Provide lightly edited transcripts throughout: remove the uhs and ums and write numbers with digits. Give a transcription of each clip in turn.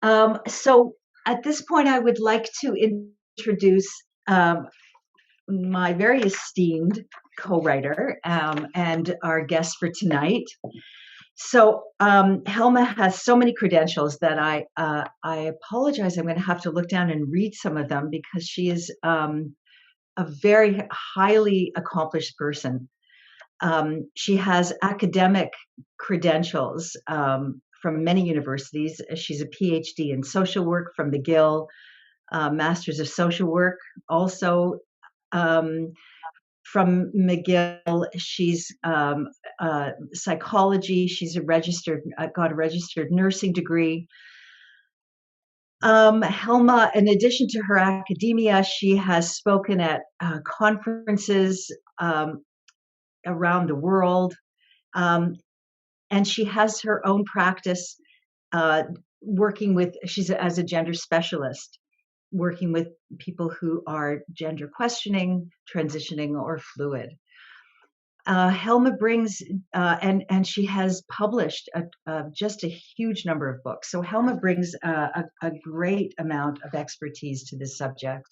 So at this point, I would like to introduce my very esteemed co-writer and our guest for tonight. So Helma has so many credentials that I apologize. I'm going to have to look down and read some of them because she is a very highly accomplished person. She has academic credentials from many universities. She's a PhD in social work from McGill, Masters of Social Work also from McGill. She's psychology. She's got a registered nursing degree. Helma, in addition to her academia, she has spoken at conferences around the world. And she has her own practice she's as a gender specialist, working with people who are gender questioning, transitioning, or fluid. Helma brings, and she has published just a huge number of books. So Helma brings a great amount of expertise to this subject.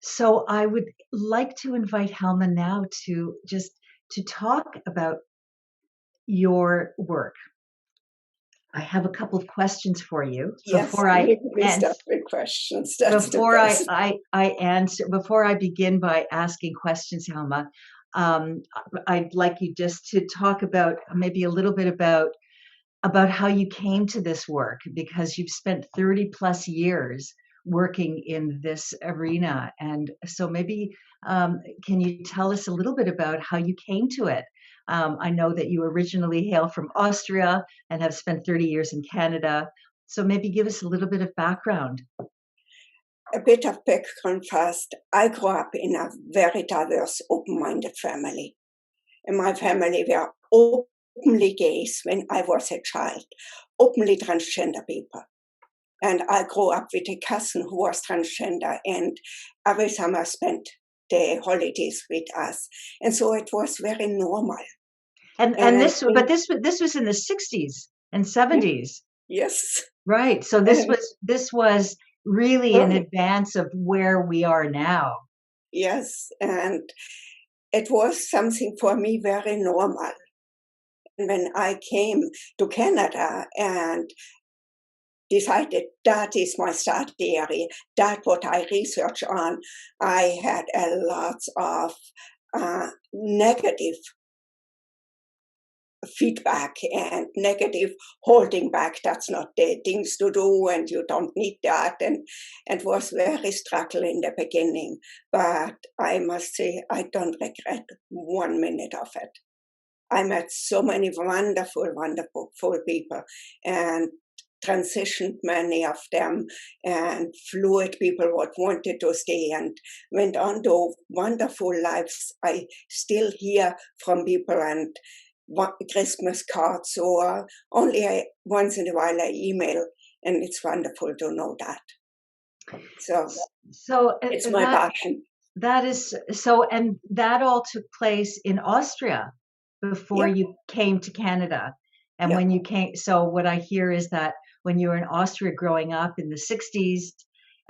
So I would like to invite Helma now to talk about your work. I have a couple of questions for you before I begin by asking questions, Helma. I'd like you just to talk about maybe a little bit about how you came to this work, because you've spent 30 plus years working in this arena. And so maybe can you tell us a little bit about how you came to it? I know that you originally hail from Austria and have spent 30 years in Canada. So maybe give us a little bit of background. A bit of background first. I grew up in a very diverse, open-minded family. And my family were openly gays when I was a child, openly transgender people. And I grew up with a cousin who was transgender, and every summer spent the holidays with us. And so it was very normal. And this was in the 60s and 70s. Yes. Right. So this was really in advance of where we are now. Yes. And it was something for me very normal. And when I came to Canada and decided that is my study area, that's what I research on, I had a lot of negative feedback and negative holding back. That's not the things to do, and you don't need that, and was very struggling in the beginning. But I must say, I don't regret 1 minute of it. I met so many wonderful people, and transitioned many of them, and fluid people what wanted to stay and went on to wonderful lives. I still hear from people and Christmas cards, or only once in a while I email, and it's wonderful to know that. So it's my passion. That is so, and that all took place in Austria before you came to Canada. And when you came, so what I hear is that when you were in Austria growing up in the 60s,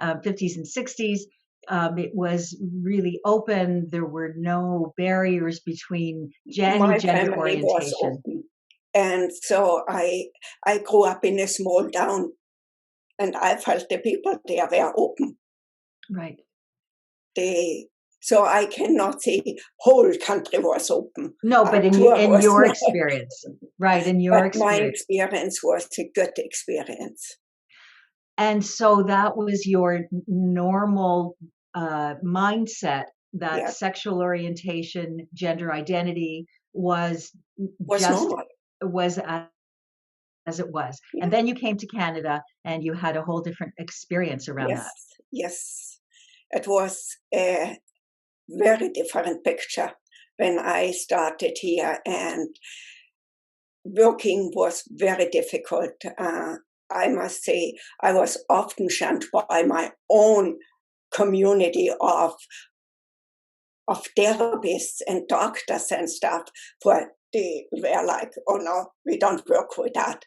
50s and 60s, it was really open. There were no barriers between gender orientation. And so I grew up in a small town, and I felt the people there were open. Right. So I cannot say whole country was open. No, but in your experience, right? In your experience, my experience was a good experience. And so that was your normal mindset, that sexual orientation, gender identity was normal. As it was. And then you came to Canada and you had a whole different experience around that. Yes. It was a very different picture when I started here, and working was very difficult. I must say, I was often shunned by my own community of therapists and doctors and stuff, for they were like, oh no, we don't work with that.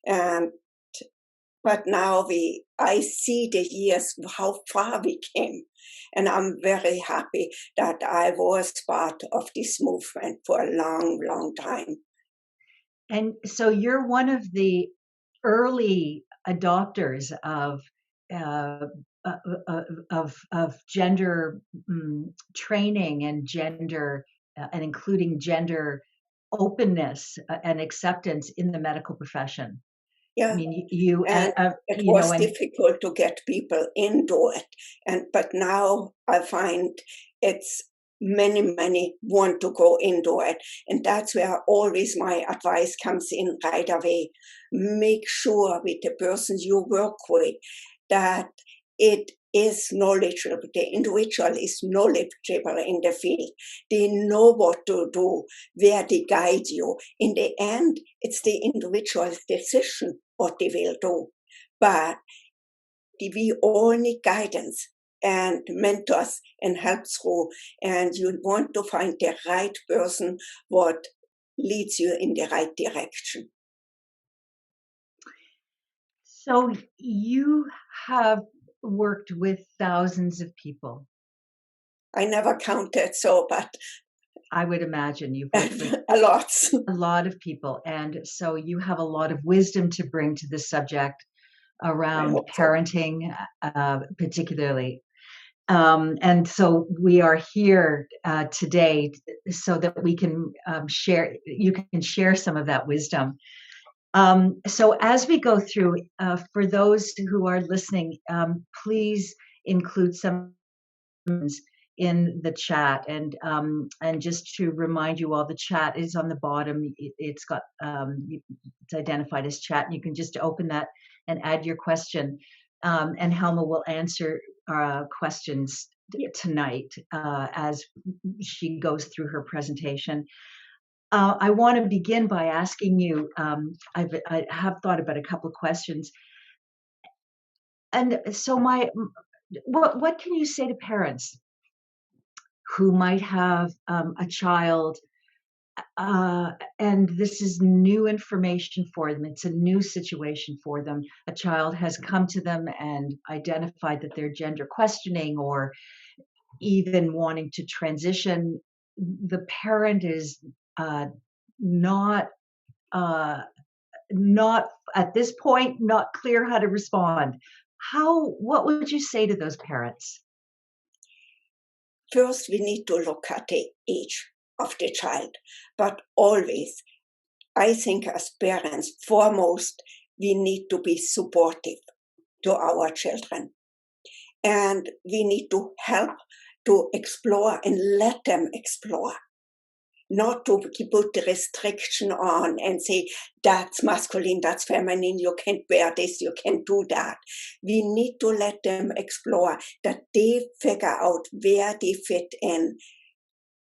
And But now I see the years, how far we came. And I'm very happy that I was part of this movement for a long, long time. And so you're one of the early adopters of uh, gender training and gender and including gender openness and acceptance in the medical profession. I Yeah. mean, you And it you know, was and difficult to get people into it. But now I find it's many want to go into it. And that's where always my advice comes in right away. Make sure with the persons you work with that it is knowledgeable. The individual is knowledgeable in the field. They know what to do, where they guide you. In the end, it's the individual's decision what they will do. But we all need guidance and mentors and help through. And you want to find the right person what leads you in the right direction. so you have worked with thousands of people. I never counted, so, but I would imagine you've worked with a lot. a lot of people, and so you have a lot of wisdom to bring to the subject I around hope so. parenting, particularly. And so we are here today so that we can share. You can share some of that wisdom. So as we go through, for those who are listening, please include some in the chat, and just to remind you all, the chat is on the bottom. It's got it's identified as chat, and you can just open that and add your question, and Helma will answer questions tonight as she goes through her presentation. I want to begin by asking you, I have thought about a couple of questions, and so what can you say to parents who might have a child, and this is new information for them. It's a new situation for them. A child has come to them and identified that they're gender questioning or even wanting to transition. The parent is not not at this point not clear how to respond. What would you say to those parents? First, we need to look at the age of the child, but always, I think as parents, foremost, we need to be supportive to our children. And we need to help to explore and let them explore. Not to put the restriction on and say, that's masculine, that's feminine, you can't wear this, you can't do that. We need to let them explore, that they figure out where they fit in.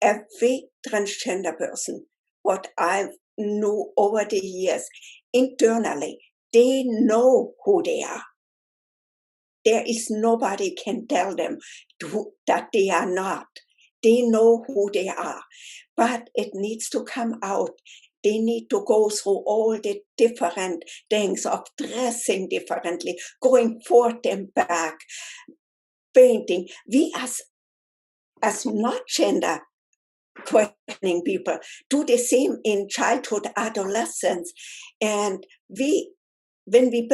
Every transgender person, what I know over the years, internally, they know who they are. There is nobody can tell them that they are not. They know who they are, but it needs to come out. They need to go through all the different things of dressing differently, going forth and back, painting. We as not gender questioning people do the same in childhood, adolescence, and when we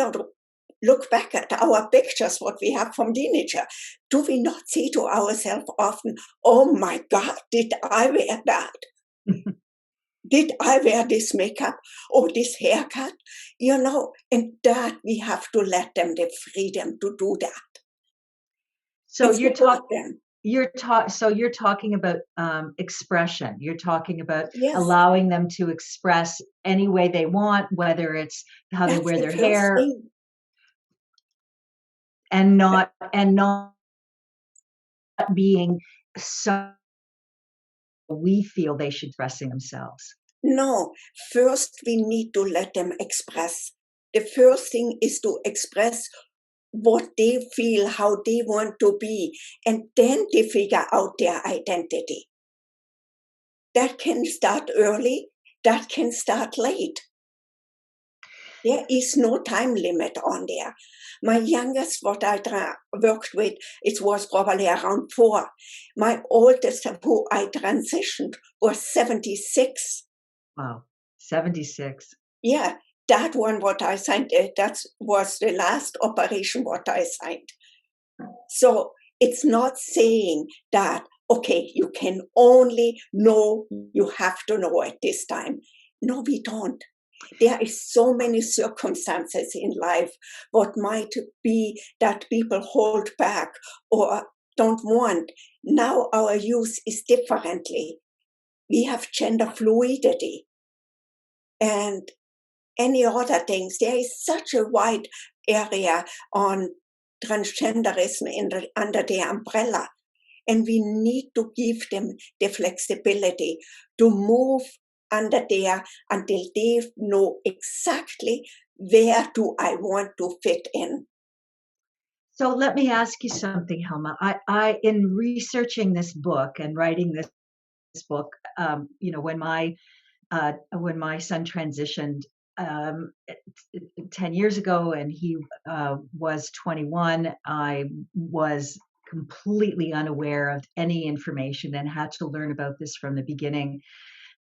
look back at our pictures, what we have from teenager, do we not say to ourselves often, oh my God, did I wear that? Did I wear this makeup or this haircut? And that we have to let them the freedom to do that. So and support them. So you're talking about expression. You're talking about Yes, allowing them to express any way they want, whether it's how they that's wear the their first hair, thing. and not being so we feel they should dressing themselves. No, first we need to let them express. The first thing is to express what they feel, how they want to be, and then they figure out their identity. That can start early, that can start late. There is no time limit on there. My youngest, what I worked with, it was probably around 4. My oldest, who I transitioned, was 76. Wow, 76. Yeah, that one, what I signed, that was the last operation what I signed. So it's not saying that, okay, you can only know, you have to know at this time. No, we don't. There is so many circumstances in life what might be that people hold back or don't want. Now our youth is differently. We have gender fluidity and any other things. There is such a wide area on transgenderism under the umbrella. And we need to give them the flexibility to move under there until they know exactly where do I want to fit in. So let me ask you something, Helma. I in researching this book and writing this book, when my son transitioned um, 10 years ago and he was 21, I was completely unaware of any information and had to learn about this from the beginning.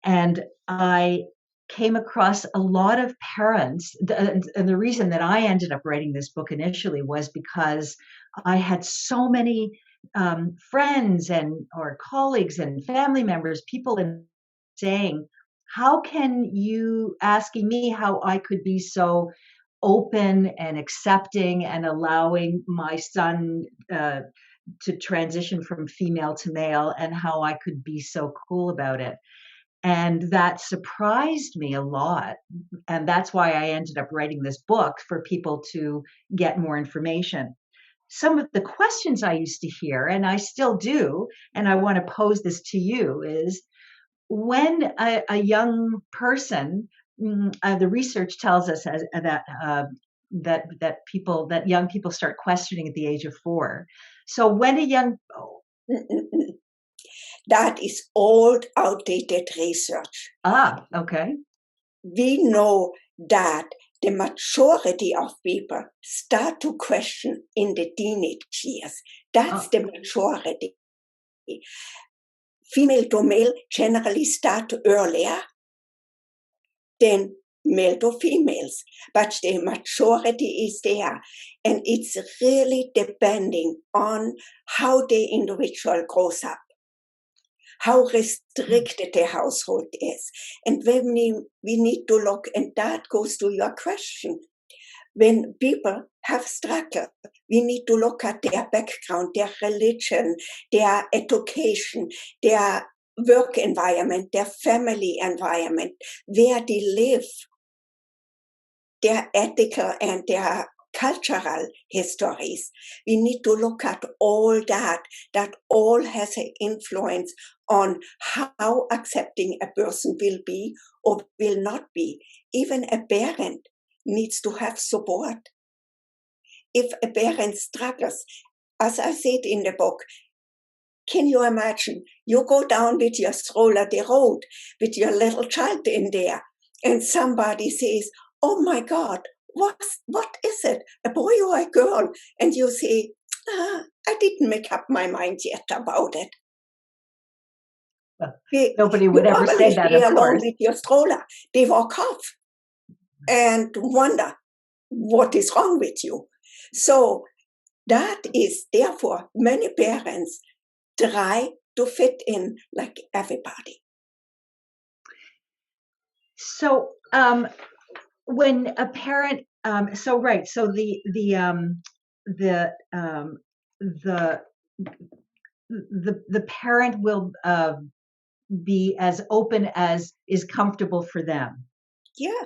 And I came across a lot of parents, and the reason that I ended up writing this book initially was because I had so many friends or colleagues and family members, people saying, how can you, asking me how I could be so open and accepting and allowing my son to transition from female to male, and how I could be so cool about it. And that surprised me a lot. And that's why I ended up writing this book, for people to get more information. Some of the questions I used to hear, and I still do, and I want to pose this to you, is when a young person, the research tells us that young people start questioning at the age of 4. So when a young That is old, outdated research. Okay. We know that the majority of people start to question in the teenage years. That's the majority. Female to male generally start earlier than male to females, but the majority is there. And it's really depending on how the individual grows up, how restricted the household is. And when we need to look, and that goes to your question, when people have struggled, we need to look at their background, their religion, their education, their work environment, their family environment, where they live, their ethical and their cultural histories. We need to look at all that. That all has an influence on how accepting a person will be or will not be. Even a parent needs to have support. If a parent struggles, as I said in the book, can you imagine? You go down with your stroller the road with your little child in there, and somebody says, "Oh my God, what is it? A boy or a girl?" And you say, "I didn't make up my mind yet about it." Nobody would ever say that, of of along course. with your stroller. They walk off and wonder what is wrong with you. So that is, therefore, many parents try to fit in like everybody. So when a parent, so right, so the parent will be as open as is comfortable for them. Yeah.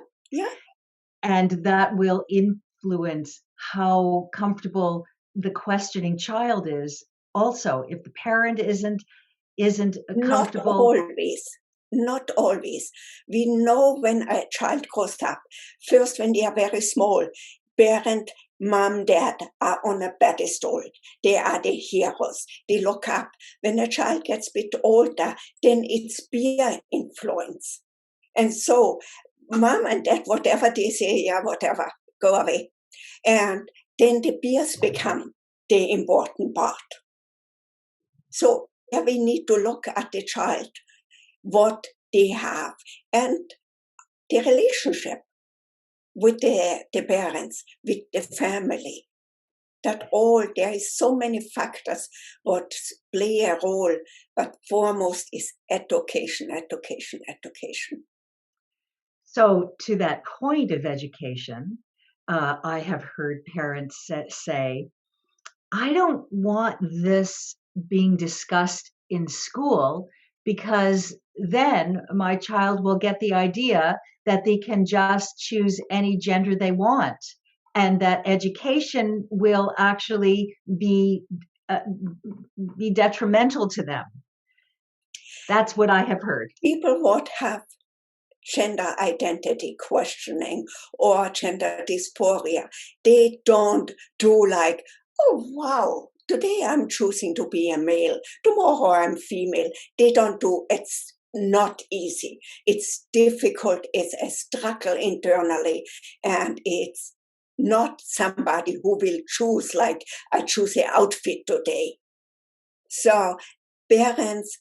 And that will influence how comfortable the questioning child is. Also, if the parent isn't comfortable. Not always. We know when a child grows up, first when they are very small, parent, mom, dad are on a pedestal. They are the heroes. They look up. When a child gets a bit older, then it's peer influence. And so mom and dad, whatever they say, yeah, whatever, go away. And then the peers become the important part. So yeah, we need to look at the child, what they have, and the relationship with the parents, with the family. That all, there is so many factors what play a role, but foremost is education, education, education. So to that point of education, I have heard parents say, I don't want this being discussed in school because then my child will get the idea that they can just choose any gender they want, and that education will actually uh, be detrimental to them. That's what I have heard. People what have gender identity questioning or gender dysphoria, they don't do like, oh wow, today I'm choosing to be a male, tomorrow I'm female. They don't do, it's not easy. It's difficult, it's a struggle internally, and it's not somebody who will choose like, I choose the outfit today. So parents,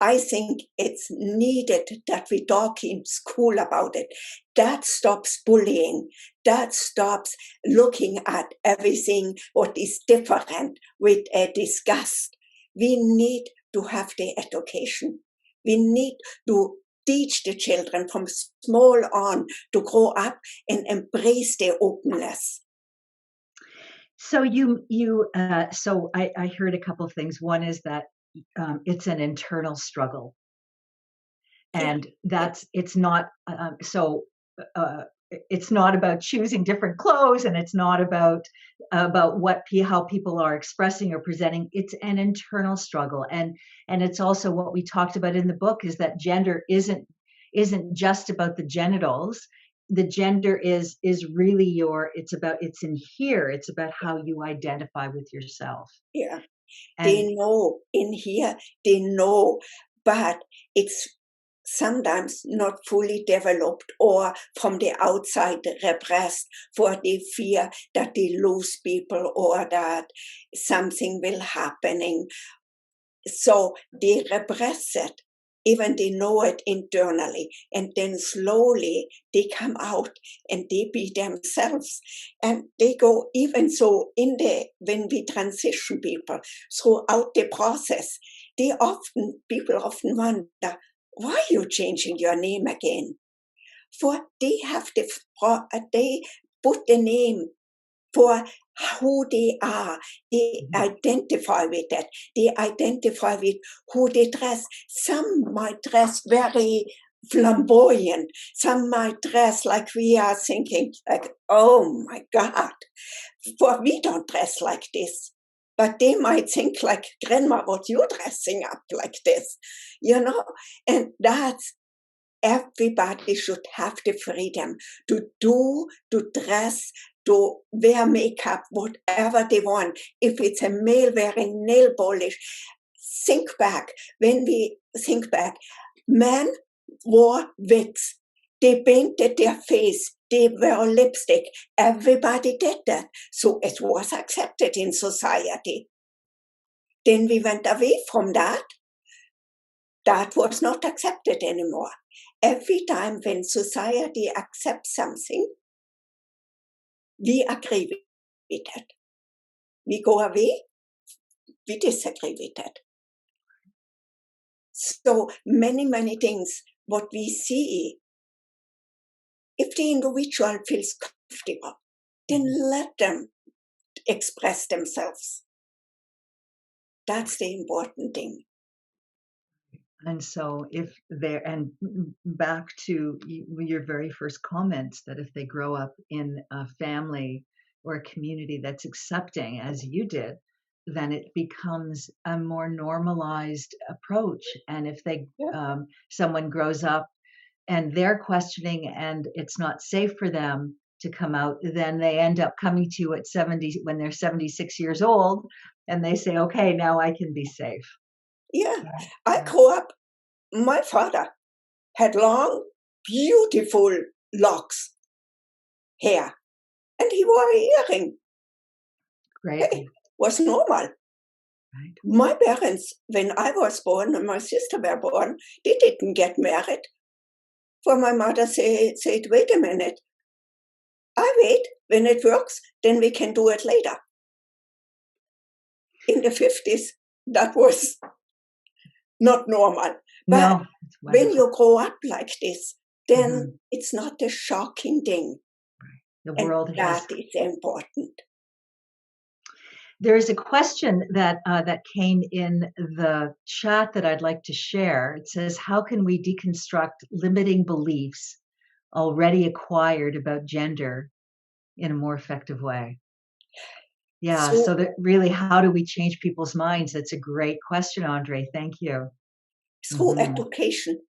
I think it's needed that we talk in school about it. That stops bullying. That stops looking at everything what is different with a disgust. We need to have the education. We need to teach the children from small on to grow up and embrace their openness. So so I heard a couple of things. One is that it's an internal struggle, and it's not it's not about choosing different clothes, and it's not about how people are expressing or presenting. It's an internal struggle, and it's also what we talked about in the book, is that gender isn't just about the genitals. The gender is really it's in here. It's about how you identify with yourself. Yeah. And They know in here, they know, but it's sometimes not fully developed or from the outside repressed, for they fear that they lose people or that something will happening. So they repress it, even they know it internally, and then slowly they come out and they be themselves, and they go even so in the when we transition people throughout the process, people often wonder, why are you changing your name again? For they have they put the name for who they are. They identify with that. They identify with who they dress. Some might dress very flamboyant. Some might dress like we are thinking, like, oh my God, for we don't dress like this. But they might think like, grandma, what you dressing up like this, and that's, everybody should have the freedom to dress, to wear makeup, whatever they want. If it's a male wearing nail polish, think back. When we think back, men wore wigs. They painted their face. They wore lipstick. Everybody did that. So it was accepted in society. Then we went away from that. That was not accepted anymore. Every time when society accepts something, we agree with it. We go away, we disagree with it. So many, many things, what we see, if the individual feels comfortable, then let them express themselves. That's the important thing. And so if they're, and back to your very first comments, that if they grow up in a family or a community that's accepting, as you did, then it becomes a more normalized approach. And if someone grows up and they're questioning and it's not safe for them to come out, then they end up coming to you at 70, when they're 76 years old, and they say, okay, now I can be safe. Yeah, I grew up, my father had long beautiful locks, hair, and he wore an earring. Great. Hey, was normal. Right. My parents, when I was born and my sister were born, they didn't get married. For my mother said, wait a minute, I wait, when it works, then we can do it later. In the 50s, that was not normal. But No, it's when wonderful. you grow up like this, then Mhm. it's not a shocking thing. The And world has. that is important. There's a question that came in the chat that I'd like to share. It says, how can we deconstruct limiting beliefs already acquired about gender in a more effective way? Yeah, so that really, how do we change people's minds? That's a great question, Andre. Thank you. Through Mhm. education,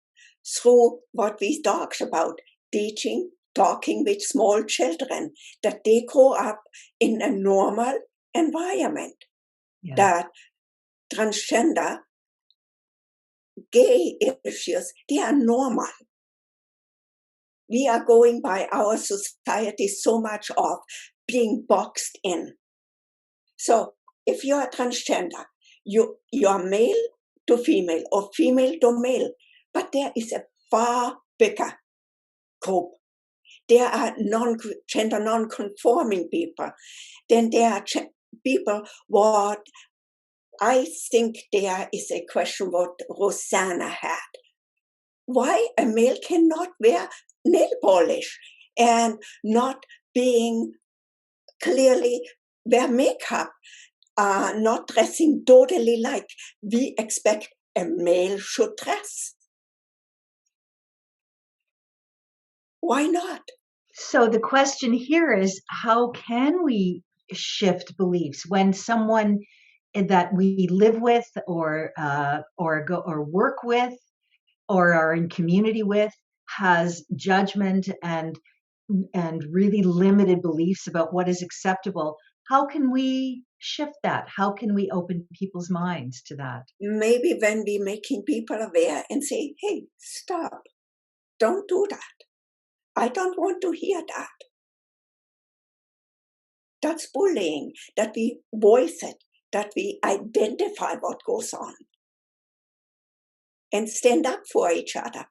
through what we talked about, teaching, talking with small children, that they grow up in a normal environment, Yeah. that transgender, gay issues, they are normal. We are going by our society so much of being boxed in. So if you are transgender, you are male to female or female to male, but there is a far bigger group. There are gender non-conforming people. Then there are people what I think there is a question what Rosanna had. Why a male cannot wear nail polish and not being clearly wear makeup, not dressing totally like we expect a male should dress. Why not? So the question here is, how can we shift beliefs when someone that we live with or work with or are in community with has judgment and really limited beliefs about what is acceptable? How can we shift that? How can we open people's minds to that? Maybe when we making people aware and say, hey, stop, don't do that. I don't want to hear that. That's bullying, that we voice it, that we identify what goes on and stand up for each other.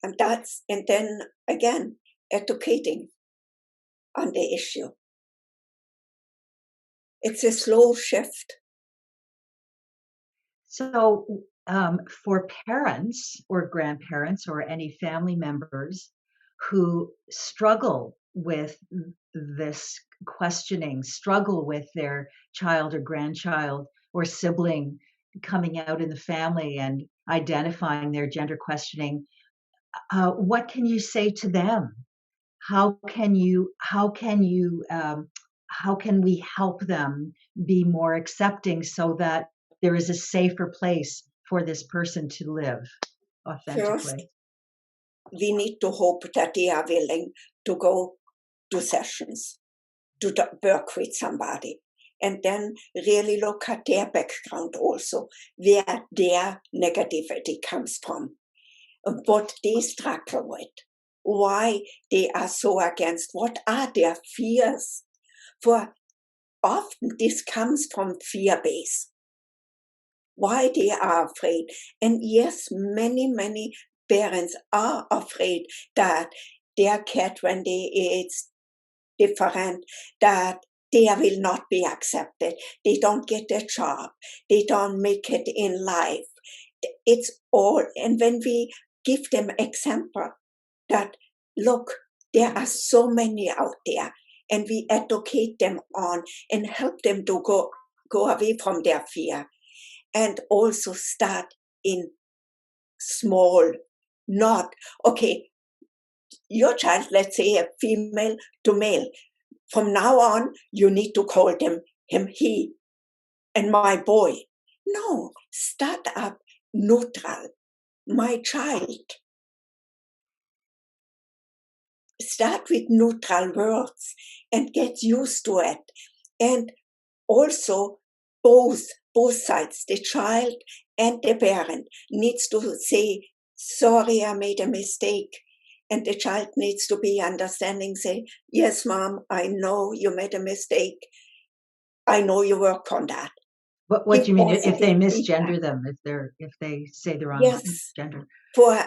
And then again, educating on the issue. It's a slow shift. So for parents or grandparents or any family members who struggle with this questioning, struggle with their child or grandchild or sibling coming out in the family and identifying their gender questioning, what can you say to them? How can we help them be more accepting so that there is a safer place for this person to live authentically? First, we need to hope that they are willing to go to sessions, to work with somebody, and then really look at their background also, where their negativity comes from, what they struggle with, why they are so against, what are their fears. For often this comes from fear-based, why they are afraid. And yes, many parents are afraid that their cat, when it's different, that they will not be accepted, they don't get a job, they don't make it in life. It's all, and when we give them example that, look, there are so many out there, and we educate them on and help them to go away from their fear, and also start in small, not, okay, your child, let's say a female to male, from now on, you need to call him, he, and my boy. No, start up neutral, my child. Start with neutral words and get used to it. And also, both sides, the child and the parent, needs to say, sorry, I made a mistake. And the child needs to be understanding, say, yes, mom, I know you made a mistake. I know you work on that. What Give do you mean if they positive feedback. misgender them, if they say the wrong Yes, gender? for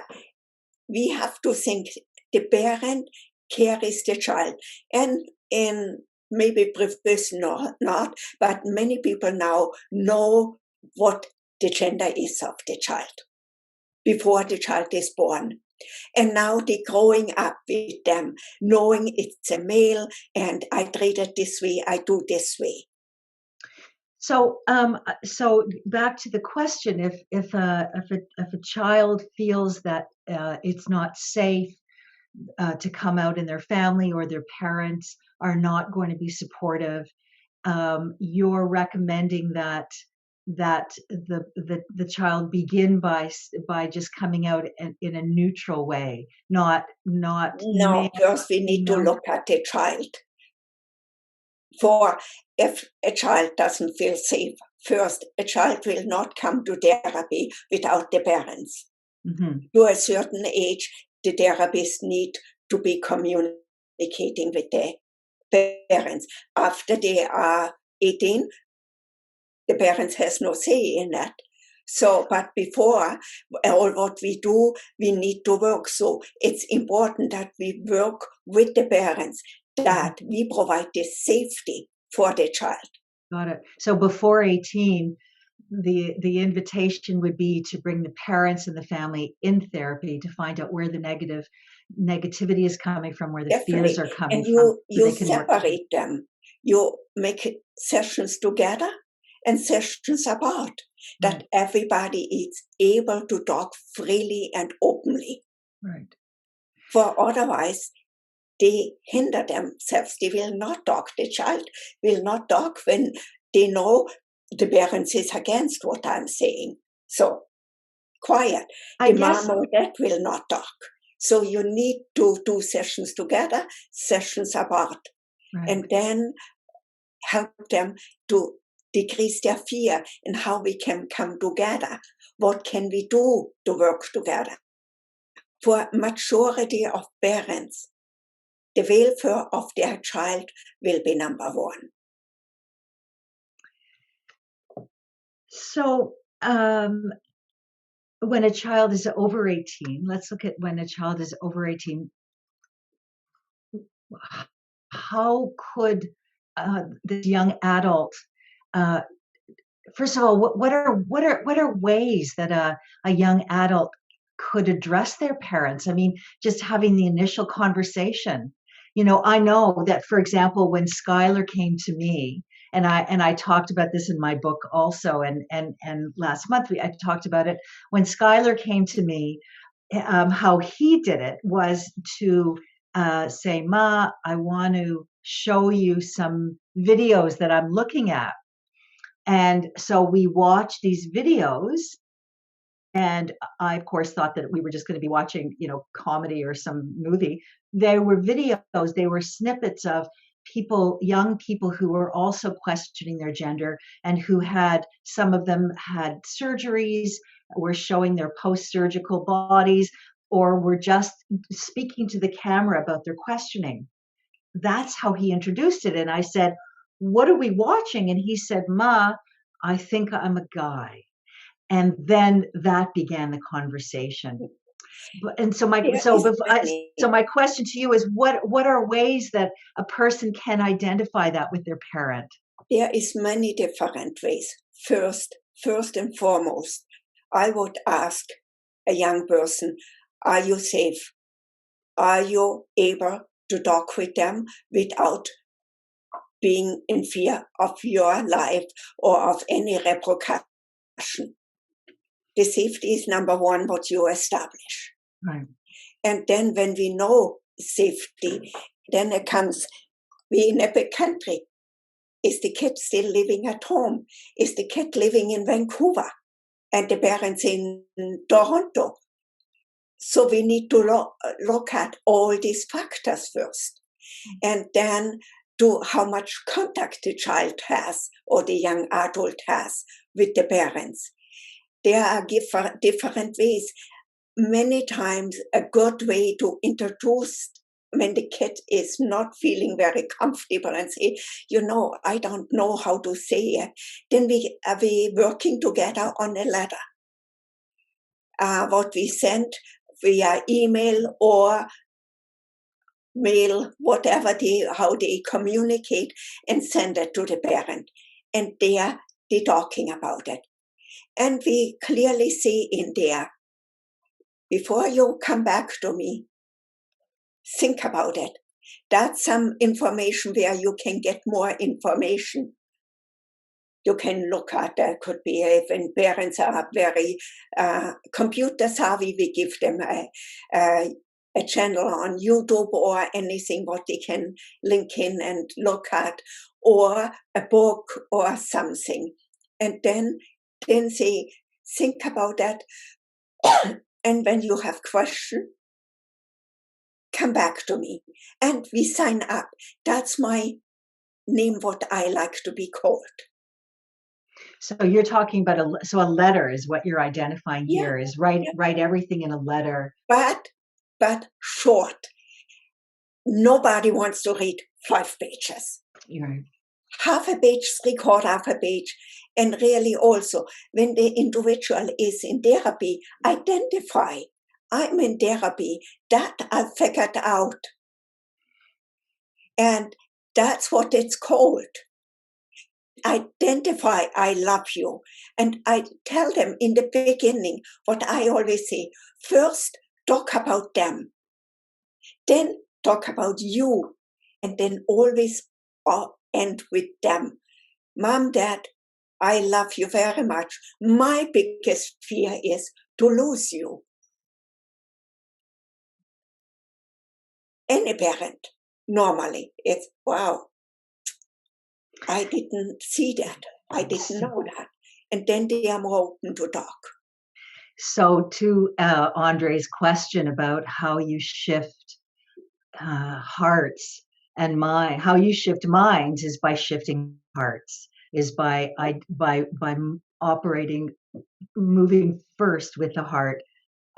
we have to think the parent carries the child. And in maybe previous not, but many people now know what the gender is of the child before the child is born. And now they're growing up with them, knowing it's a male and I treat it this way, I do this way. So, so back to the question: if a child feels that it's not safe to come out in their family, or their parents are not going to be supportive, you're recommending that the child begin by just coming out in a neutral way, not No, first we need to look at the child. For if a child doesn't feel safe, first, a child will not come to therapy without the parents. Mm-hmm. To a certain age, the therapists need to be communicating with the parents. After they are 18, the parents has no say in that. So, but before all what we do, we need to work. So it's important that we work with the parents, that we provide the safety for the child. Got it. So before 18, the invitation would be to bring the parents and the family in therapy to find out where the negativity is coming from, where the Definitely. fears are coming And from, so you they can work together. separate them. You make sessions together and sessions apart, that everybody is able to talk freely and openly. Right. For otherwise, they hinder themselves. They will not talk. The child will not talk when they know the parents is against what I'm saying. So quiet. I The guess mom or dad will not talk. So you need to do sessions together, sessions apart, right. and then help them to decrease their fear and how we can come together. What can we do to work together? For majority of parents, the welfare of their child will be number one. So, when a child is over 18, let's look at when a child is over 18. How could this young adult, first of all, what are ways that a young adult could address their parents? I mean, just having the initial conversation. I know that, for example, when Skylar came to me, and I talked about this in my book also, and last month I talked about it. When Skylar came to me, how he did it was to say, "Ma, I want to show you some videos that I'm looking at." And so we watched these videos, and I, of course, thought that we were just going to be watching, comedy or some movie. They were videos, they were snippets of young people who were also questioning their gender, and who some of them had surgeries, were showing their post-surgical bodies, or were just speaking to the camera about their questioning. That's how he introduced it. And I said, "What are we watching?" And he said, "Ma, I think I'm a guy." And then that began the conversation. And so my question to you is, what are ways that a person can identify that with their parent? There is many different ways. First and foremost, I would ask a young person, are you safe? Are you able to talk with them without being in fear of your life or of any repercussion? The safety is number one, what you establish. Right. And then when we know safety, then it comes, we in a big country. Is the kid still living at home? Is the kid living in Vancouver and the parents in Toronto? So we need to look at all these factors first. And then to how much contact the child has or the young adult has with the parents. There are different ways. many times a good way to introduce when the kid is not feeling very comfortable and say, I don't know how to say it, then we are working together on a letter. What we send via email or mail, whatever how they communicate, and send it to the parent. And they're talking about it. And we clearly say in there, before you come back to me, think about it. That's some information where you can get more information. You can look at, there could be, when parents are very computer savvy, we give them a channel on YouTube or anything what they can link in and look at, or a book or something. And then say, think about that. And when you have questions, come back to me. And we sign up. That's my name, what I like to be called. So you're talking about a letter is what you're identifying here, is write everything in a letter. But short. Nobody wants to read 5 pages. Right. Half a page, 3/4 half a page. And really also, when the individual is in therapy, identify. I'm in therapy. That I figured out. And that's what it's called. Identify, I love you. And I tell them in the beginning what I always say. First, talk about them. Then talk about you. And then always end with them. Mom, Dad, I love you very much. My biggest fear is to lose you. Any parent, normally, it's, wow, I didn't see that. I didn't know that. And then they are more open to talk. So to Andre's question about how you shift hearts and how you shift minds is by shifting hearts, is by operating, moving first with the heart,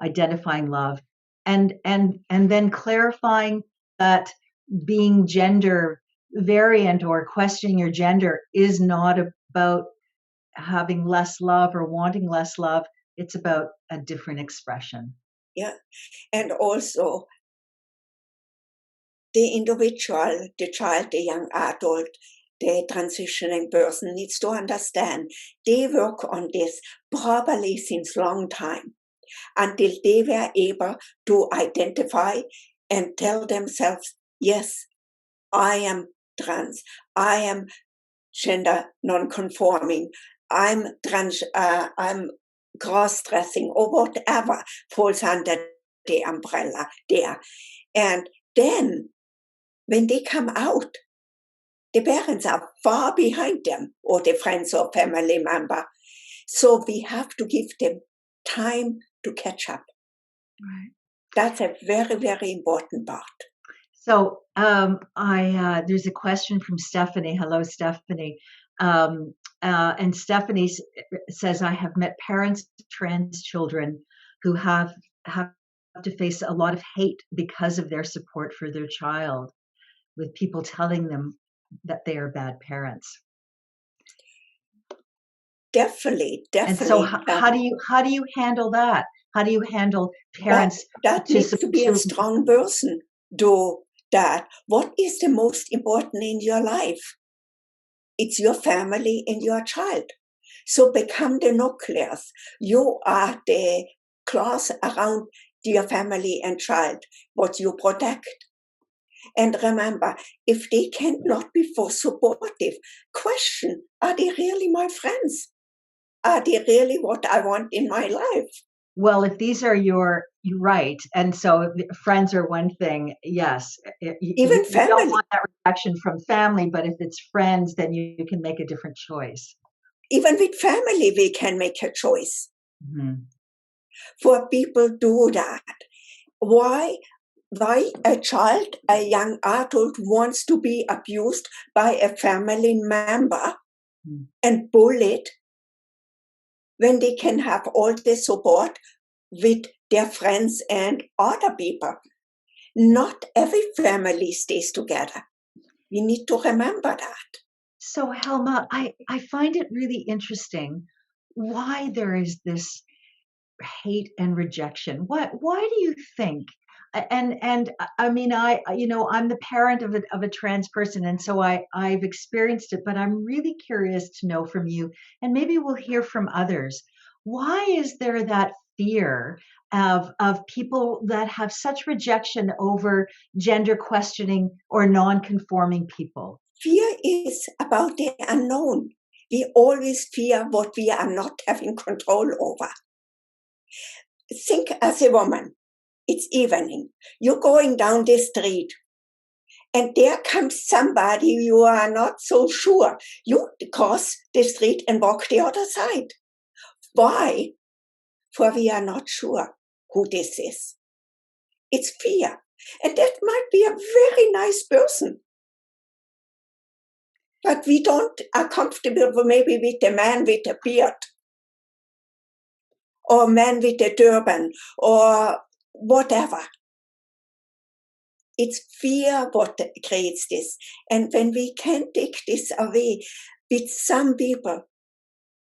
identifying love, and then clarifying that being gender variant or questioning your gender is not about having less love or wanting less love. It's about a different expression. Yeah. And also the individual, the child, the young adult, the transitioning person needs to understand they work on this probably since long time until they were able to identify and tell themselves, yes, I am trans, I am gender non-conforming, I'm trans, I'm cross-dressing, or whatever falls under the umbrella there. And then when they come out, the parents are far behind them, or the friends or family member. So we have to give them time to catch up. Right. That's a very, very important part. So there's a question from Stephanie. Hello, Stephanie. And Stephanie says, I have met parents of trans children who have to face a lot of hate because of their support for their child, with people telling them that they are bad parents. Definitely. And so how do you handle that? How do you handle parents? That needs to be a strong person do that. What is the most important in your life? It's your family and your child. So become the nucleus. You are the class around your family and child, what you protect. And remember, if they cannot be so supportive, question, are they really my friends? Are they really what I want in my life? Well, if these are you're right. And so friends are one thing. Yes. Even family. You don't want that reaction from family, but if it's friends, then you can make a different choice. Even with family, we can make a choice. Mm-hmm. For people do that. Why a child, a young adult wants to be abused by a family member and bullied when they can have all the support with their friends and other people. Not every family stays together. We need to remember that. So, Helma, I find it really interesting why there is this hate and rejection. Why do you think? And I mean, I'm the parent of a trans person, and so I've experienced it, but I'm really curious to know from you, and maybe we'll hear from others. Why is there that fear of people that have such rejection over gender questioning or non-conforming people? Fear is about the unknown. We always fear what we are not having control over. Think as a woman. It's evening. You're going down the street, and there comes somebody you are not so sure. You cross the street and walk the other side. Why? For we are not sure who this is. It's fear. And that might be a very nice person. But we don't are comfortable maybe with a man with a beard, or a man with a turban, or whatever. It's fear what creates this. And when we can take this away with some people,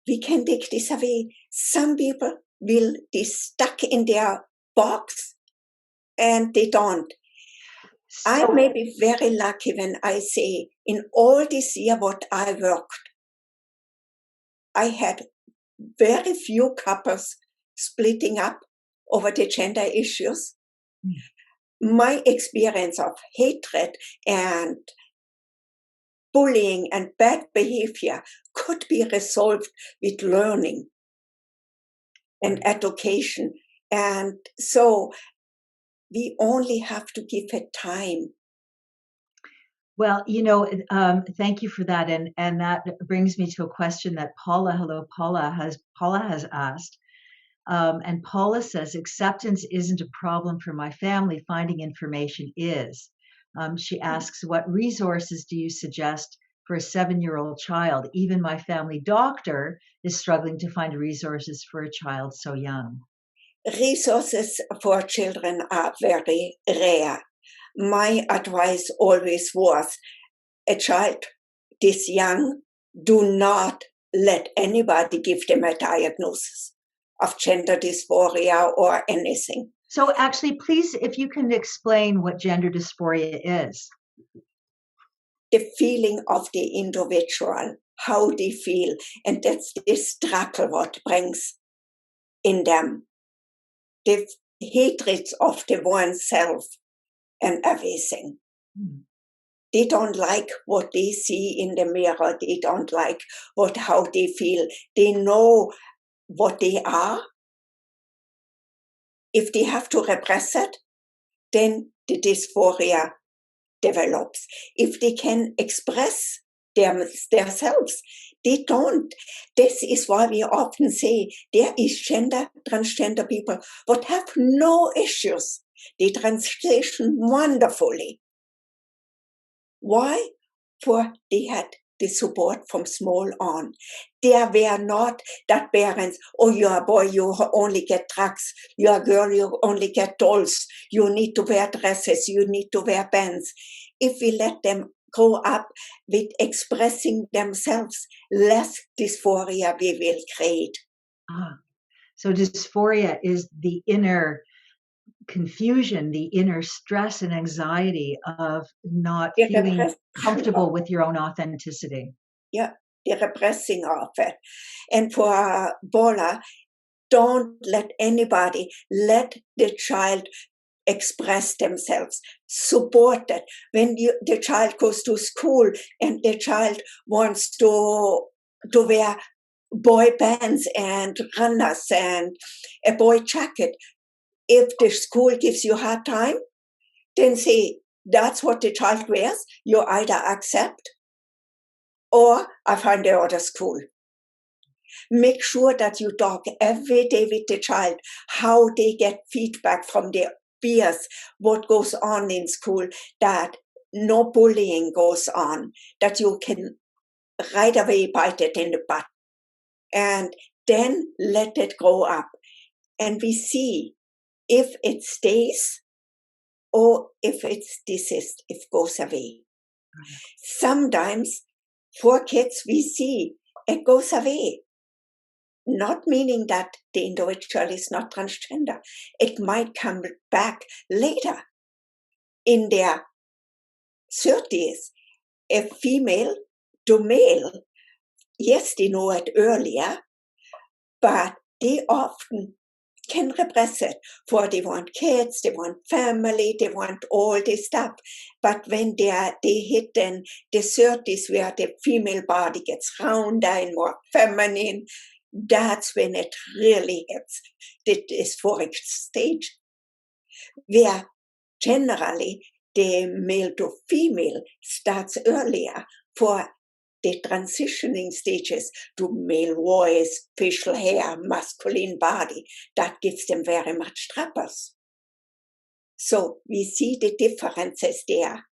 we can take this away. Some people will be stuck in their box and they don't. I may be very lucky when I say in all this year what I worked, I had very few couples splitting up over the gender issues. My experience of hatred and bullying and bad behavior could be resolved with learning and education. And so we only have to give it time. Well, thank you for that, and that brings me to a question that Paula has asked, and Paula says acceptance isn't a problem for my family. Finding information is. She asks, what resources do you suggest for a 7-year-old child? Even my family doctor is struggling to find resources for a child so young. Resources for children are very rare. My advice always was, a child this young, do not let anybody give them a diagnosis of gender dysphoria or anything. So actually, please, if you can explain what gender dysphoria is. The feeling of the individual, how they feel, and that's the struggle what brings in them. The hatred of the oneself and everything. They don't like what they see in the mirror. They don't like how they feel. They know what they are. If they have to repress it, then the dysphoria develops. If they can express themselves, they don't. This is why we often say there is transgender people what have no issues. They transition wonderfully. Why? For they had the support from small on. There were not that parents, oh, you're a boy, you only get drugs. You're a girl, you only get dolls. You need to wear dresses. You need to wear bands. If we let them grow up with expressing themselves, less dysphoria we will create. So dysphoria is the inner confusion, the inner stress and anxiety of not feeling comfortable with your own authenticity. Yeah, the repressing of it. And for Bola, don't let anybody let the child express themselves. Support it. When the child goes to school and the child wants to wear boy bands and runners and a boy jacket, if the school gives you a hard time, then say, that's what the child wears. You either accept or I find the other school. Make sure that you talk every day with the child, how they get feedback from their peers, what goes on in school, that no bullying goes on, that you can right away bite it in the butt. And then let it grow up. and we see if it stays or if it's desists, if it goes away. Sometimes for kids we see it goes away, not meaning that the individual is not transgender. It might come back later in their 30s. A female to male, yes, they know it earlier, but they often can repress it, for they want kids, they want family, they want all this stuff. But when they hit then the 30s, where the female body gets rounder and more feminine, that's when it really hits the dysphoric stage, where generally the male to female starts earlier for the transitioning stages to male voice, facial hair, masculine body. That gives them very much troubles. So we see the differences there.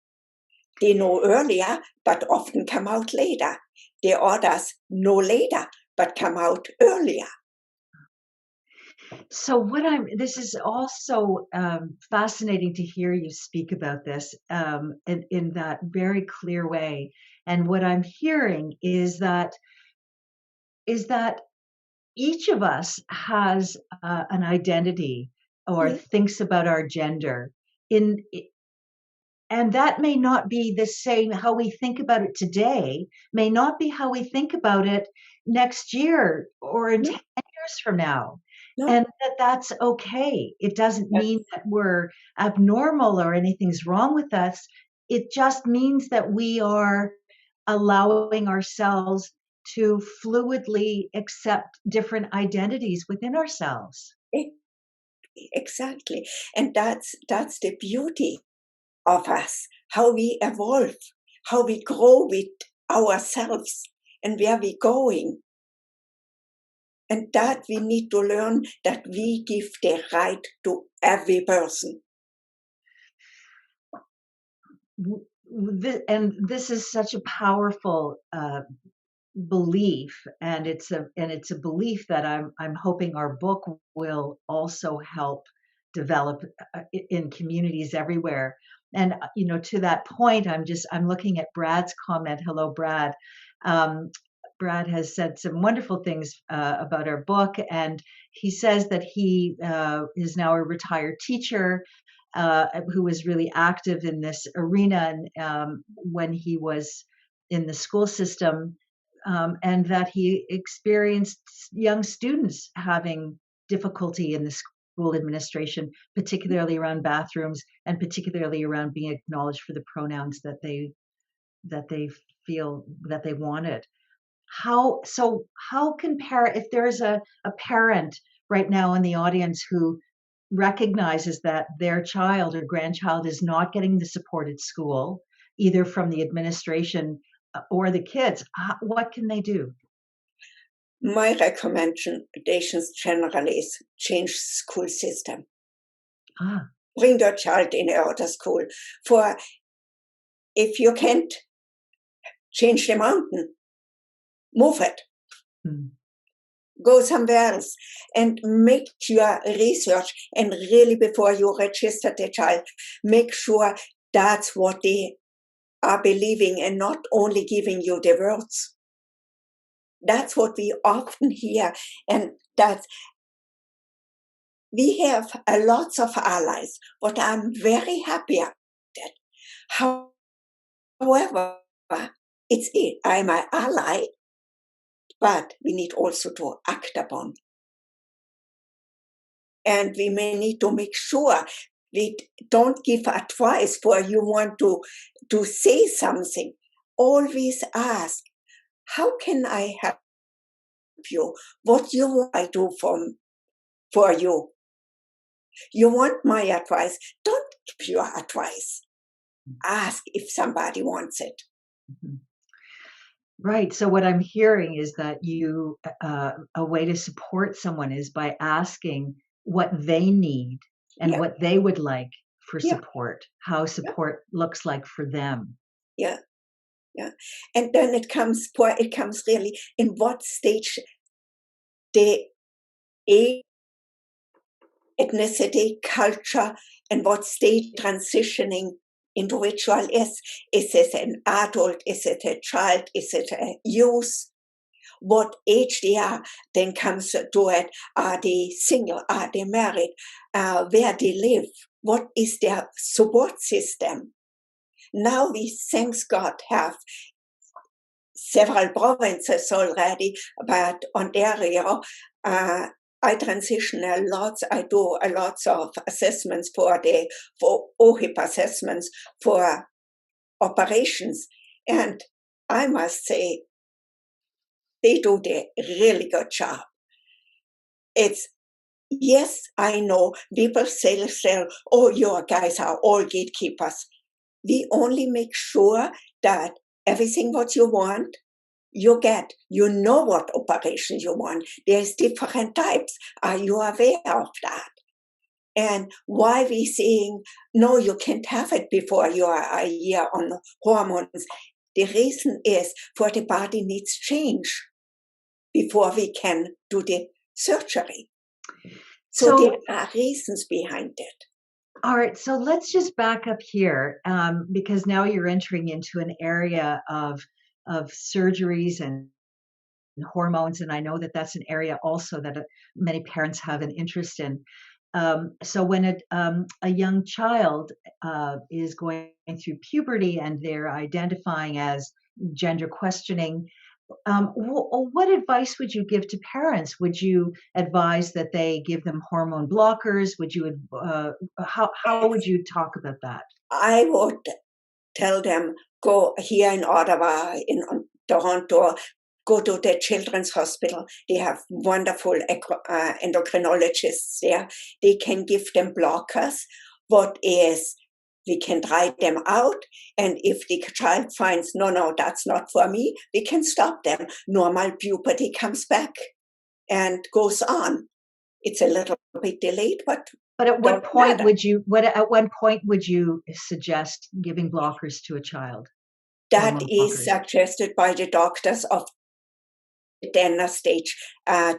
They know earlier, but often come out later. The others know later, but come out earlier. So this is also fascinating to hear you speak about this in that very clear way. And what I'm hearing is that each of us has an identity or thinks about our gender and that may not be the same. How we think about it today may not be how we think about it next year or in 10 years from now. No. And that's okay. It doesn't mean that we're abnormal or anything's wrong with us. It just means that we are allowing ourselves to fluidly accept different identities within ourselves. Exactly. And that's the beauty of us, how we evolve, how we grow with ourselves and where we're going. And that we need to learn, that we give the right to every person. And this is such a powerful belief, and it's a belief that I'm hoping our book will also help develop in communities everywhere. And to that point, I'm looking at Brad's comment. Hello, Brad. Brad has said some wonderful things about our book, and he says that he is now a retired teacher who was really active in this arena when he was in the school system, and that he experienced young students having difficulty in the school administration, particularly around bathrooms and particularly around being acknowledged for the pronouns that they feel that they wanted. How can if there's a parent right now in the audience who recognizes that their child or grandchild is not getting the support at school, either from the administration or the kids, what can they do? My recommendations generally is change school system. Bring your child in another school. For if you can't change the mountain, move it. Go somewhere else and make your research, and really before you register the child, make sure that's what they are believing and not only giving you the words. That's what we often hear, and that we have lots of allies, but I'm very happy about that. However, it's it. I'm an ally, but we need also to act upon. And we may need to make sure we don't give advice for you want to say something. Always ask, how can I help you? What you want I do for you? You want my advice? Don't give your advice. Ask if somebody wants it. Right. So what I'm hearing is that a way to support someone is by asking what they need and what they would like for support, how support looks like for them. Yeah. And then it comes really in what stage the age ethnicity, culture, and what state transitioning individual is. Is it an adult? Is it a child? Is it a youth? What age they are, then comes to it. Are they single? Are they married? Where they live? What is their support system? Now we, thanks God, have several provinces already, but Ontario, I transition a lot. I do a lot of assessments for OHIP assessments for operations, and I must say they do the really good job. It's, yes, I know people say, oh, you guys are all gatekeepers. We only make sure that everything what you want, you get. You know what operation you want. There's different types. Are you aware of that? And why we saying, no, you can't have it before you are a year on hormones. The reason is for the body needs change before we can do the surgery. So there are reasons behind it. All right, so let's just back up here because now you're entering into an area of surgeries and hormones, and I know that that's an area also that many parents have an interest in. So when a young child is going through puberty and they're identifying as gender questioning, what advice would you give to parents? Would you advise that they give them hormone blockers? Would you how would you talk about that? I would tell them, go here in Ottawa, in Toronto, go to the children's hospital. They have wonderful endocrinologists there. They can give them blockers. What is, we can try them out. And if the child finds, no, that's not for me, we can stop them. Normal puberty comes back and goes on. It's a little bit delayed, but at what point would you suggest giving blockers to a child? That is suggested by the doctors of the stage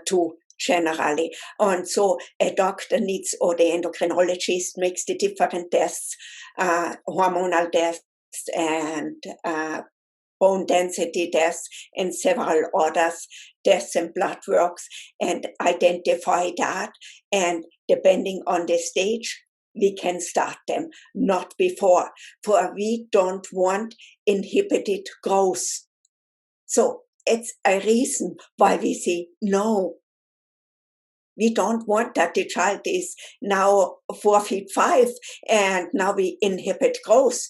2 generally. And so a doctor needs, or the endocrinologist makes the different tests, hormonal tests and bone density tests and several others, tests and blood works, and identify that. And depending on the stage, we can start them, not before, for we don't want inhibited growth. So it's a reason why we say no. We don't want that the child is now 4'5" and now we inhibit growth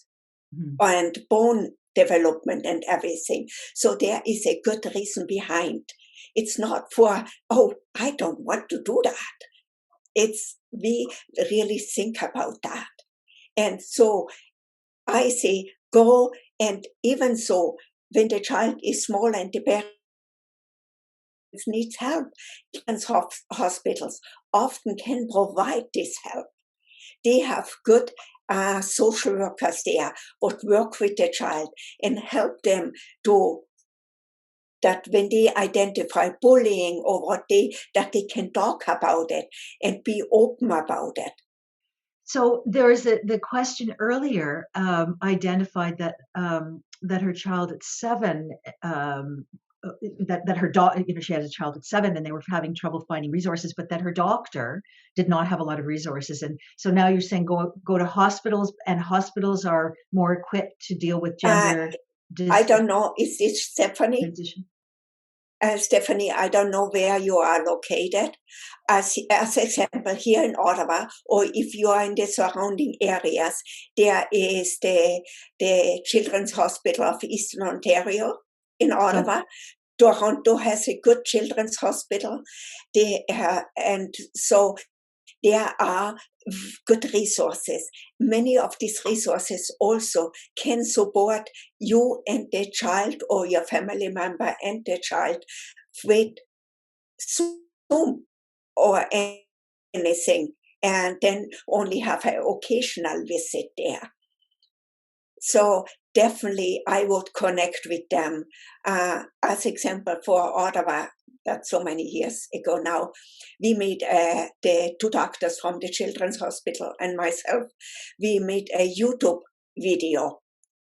and bone development and everything. So there is a good reason behind. It's not for, oh, I don't want to do that. It's, we really think about that. And so I say, go, and even so, when the child is small and the parents needs help, hospitals often can provide this help. They have good social workers there would work with the child and help them to, that when they identify bullying or what that they can talk about it and be open about it. So there's the question earlier identified that that her child at 7 that her daughter, she had a child at 7 and they were having trouble finding resources, but that her doctor did not have a lot of resources. And so now you're saying go to hospitals, and hospitals are more equipped to deal with gender. I don't know. Is this Stephanie? Stephanie, I don't know where you are located. As example, here in Ottawa, or if you are in the surrounding areas, there is the Children's Hospital of Eastern Ontario in Ottawa. Toronto has a good children's hospital. And so there are good resources. Many of these resources also can support you and the child, or your family member and the child, with Zoom or anything, and then only have an occasional visit there. So definitely I would connect with them. As example for Ottawa, that's so many years ago now, we made the two doctors from the Children's Hospital and myself, we made a YouTube video,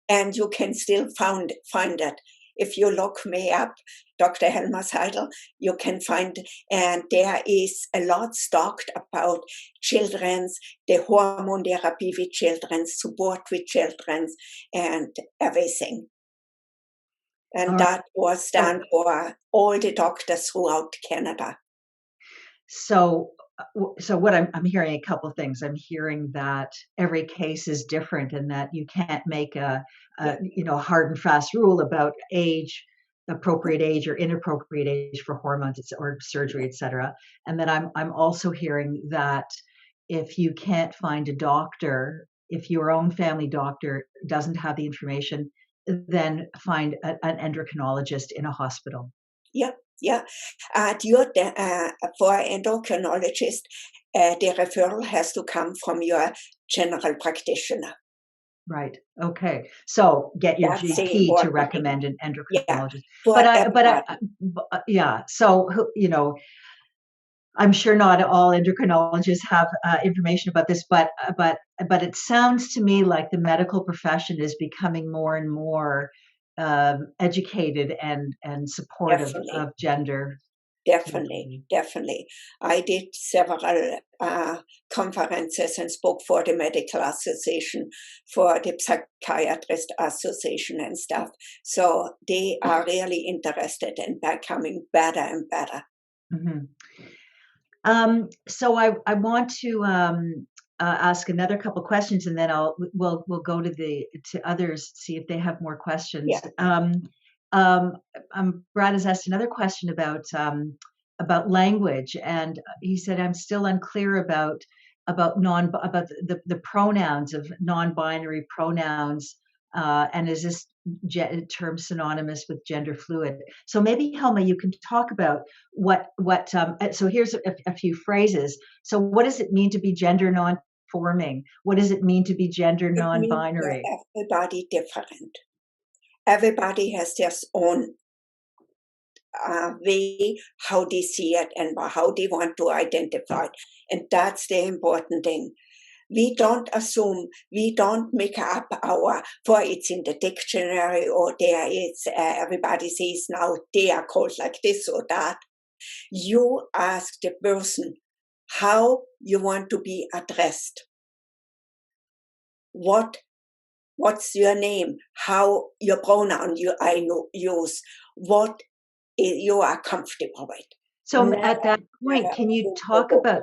and you can still find it. If you look me up, Dr. Helma Seidl, you can find, and there is a lot talked about children's, the hormone therapy with children's, support with children's, and everything. And that was done for all the doctors throughout Canada. So what I'm hearing a couple of things. I'm hearing that every case is different, and that you can't make a hard and fast rule about appropriate age or inappropriate age for hormones or surgery, etc. And then I'm also hearing that if you can't find a doctor, if your own family doctor doesn't have the information, then find an endocrinologist in a hospital. Yeah. For endocrinologist, the referral has to come from your general practitioner. Right. Okay. So get your That's GP to recommend an endocrinologist. Yeah, So I'm sure not all endocrinologists have information about this, but it sounds to me like the medical profession is becoming more and more educated and supportive of gender. Definitely. I did several conferences and spoke for the Medical Association, for the Psychiatrist Association and stuff. So they are really interested in becoming better and better. Mm-hmm. So I want to ask another couple questions, and then we'll go to others, see if they have more questions. Yeah. Brad has asked another question about language, and he said, I'm still unclear about the pronouns of non-binary pronouns, and is this term synonymous with gender fluid? So maybe Helma, you can talk about so here's a few phrases. So what does it mean to be gender non-conforming? What does it mean to be gender non-binary? Everybody different. Everybody has their own way how they see it and how they want to identify. And that's the important thing. We don't assume, we don't make up for it's in the dictionary, or there is, everybody says now they are called like this or that. You ask the person how you want to be addressed. What's your name? How your pronoun use? What you are comfortable with. So at that point, can you talk about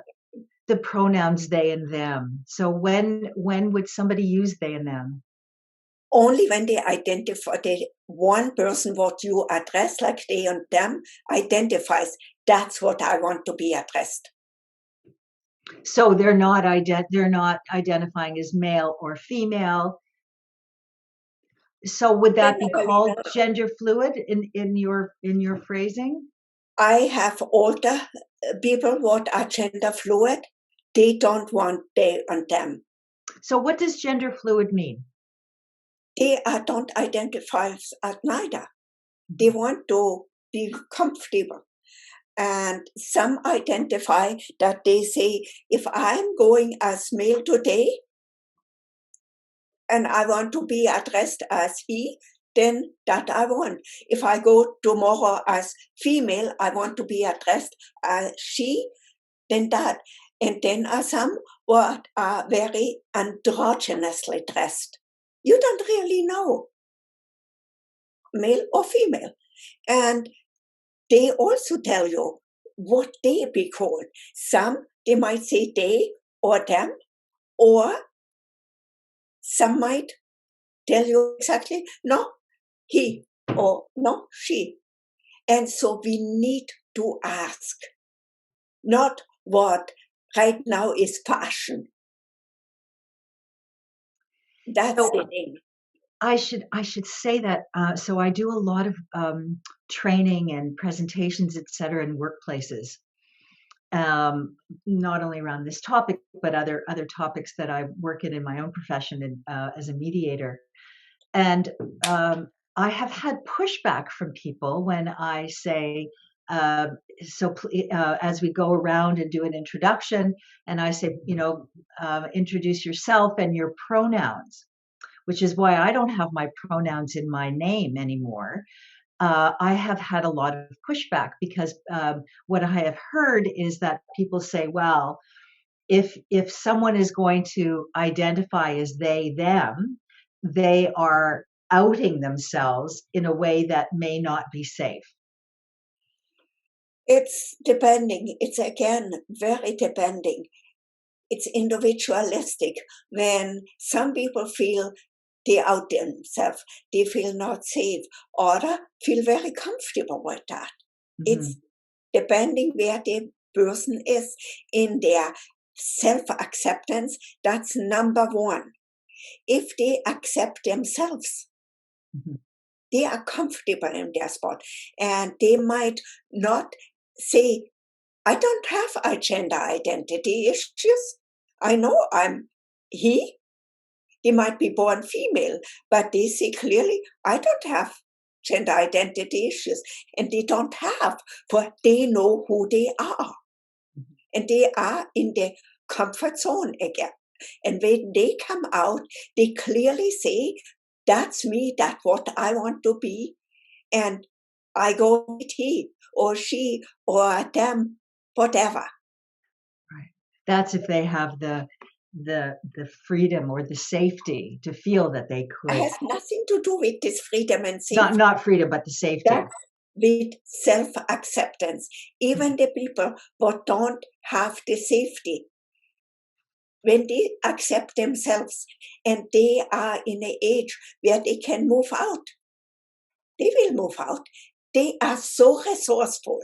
the pronouns they and them? So when would somebody use they and them? Only when they identify the one person what you address, like they and them, identifies, that's what I want to be addressed. So they're not identifying as male or female. So would that be called gender fluid in your phrasing? I have older people what are gender fluid. They don't want they and them. So what does gender fluid mean? They don't identify as neither. They want to be comfortable. And some identify that they say, if I'm going as male today and I want to be addressed as he, then that I want. If I go tomorrow as female, I want to be addressed as she, then that. And then are some what are very androgynously dressed. You don't really know, male or female. And they also tell you what they be called. Some, they might say they or them, or some might tell you exactly, no, he, or no, she. And so we need to ask, not what right now is fashion. That's the thing. I should say that. So I do a lot of training and presentations, etc., in workplaces. Not only around this topic, but other topics that I work in my own profession as a mediator. And I have had pushback from people when I say, As we go around and do an introduction, and I say, introduce yourself and your pronouns, which is why I don't have my pronouns in my name anymore. I have had a lot of pushback because what I have heard is that people say, well, if someone is going to identify as they, them, they are outing themselves in a way that may not be safe. It's depending. It's again very depending. It's individualistic. When some people feel they out themselves, they feel not safe, others feel very comfortable with that. It's depending where the person is in their self-acceptance. That's number one. If they accept themselves, they are comfortable in their spot, and they might not say, I don't have a gender identity issues. I know I'm he. They might be born female, but they say clearly, I don't have gender identity issues. And they don't have, for they know who they are. And they are in the comfort zone again. And when they come out, they clearly say, that's me, that's what I want to be. And I go with he or she or them, whatever. Right. That's if they have the freedom or the safety to feel that they could. It has nothing to do with this freedom and safety. Not freedom, but the safety. That's with self-acceptance. Even the people who don't have the safety, when they accept themselves and they are in an age where they can move out, they will move out. They are so resourceful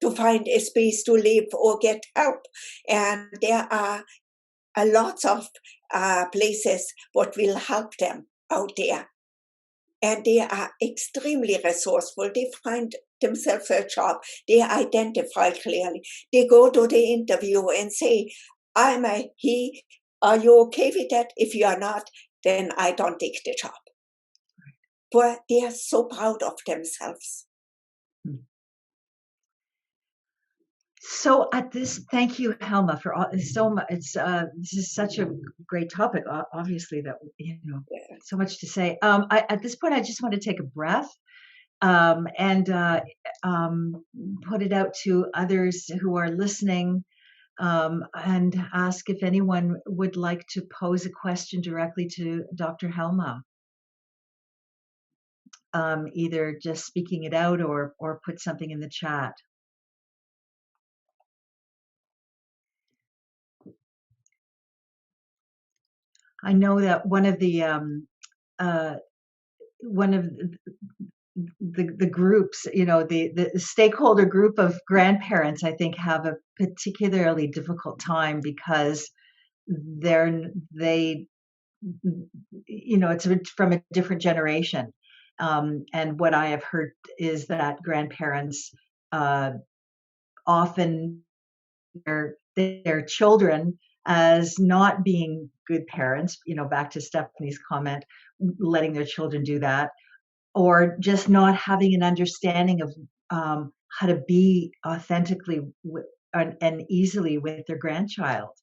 to find a space to live or get help. And there are a lot of places what will help them out there. And they are extremely resourceful. They find themselves a job. They identify clearly. They go to the interview and say, I'm a he. Are you okay with that? If you are not, then I don't take the job. But they are so proud of themselves. So at this, thank you, Helma, for all, so much. This is such a great topic. Obviously, that so much to say. At this point, I just want to take a breath and put it out to others who are listening, and ask if anyone would like to pose a question directly to Dr. Helma. Either just speaking it out or put something in the chat. I know that one of the groups, the stakeholder group of grandparents, I think, have a particularly difficult time because it's from a different generation. And what I have heard is that grandparents often their children as not being good parents, back to Stephanie's comment, letting their children do that, or just not having an understanding of how to be authentically and easily with their grandchild.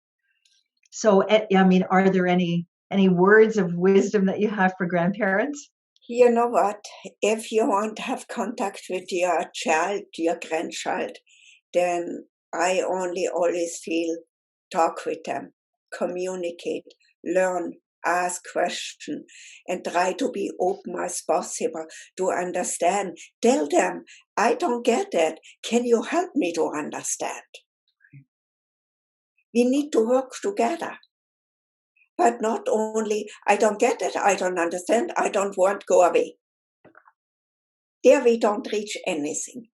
So, I mean, are there any words of wisdom that you have for grandparents? You know what? If you want to have contact with your child, your grandchild, then I only always feel talk with them, communicate, learn, ask questions, and try to be open as possible to understand. Tell them, I don't get that. Can you help me to understand? We need to work together. But not only, I don't get it, I don't understand, I don't want, go away. There we don't reach anything.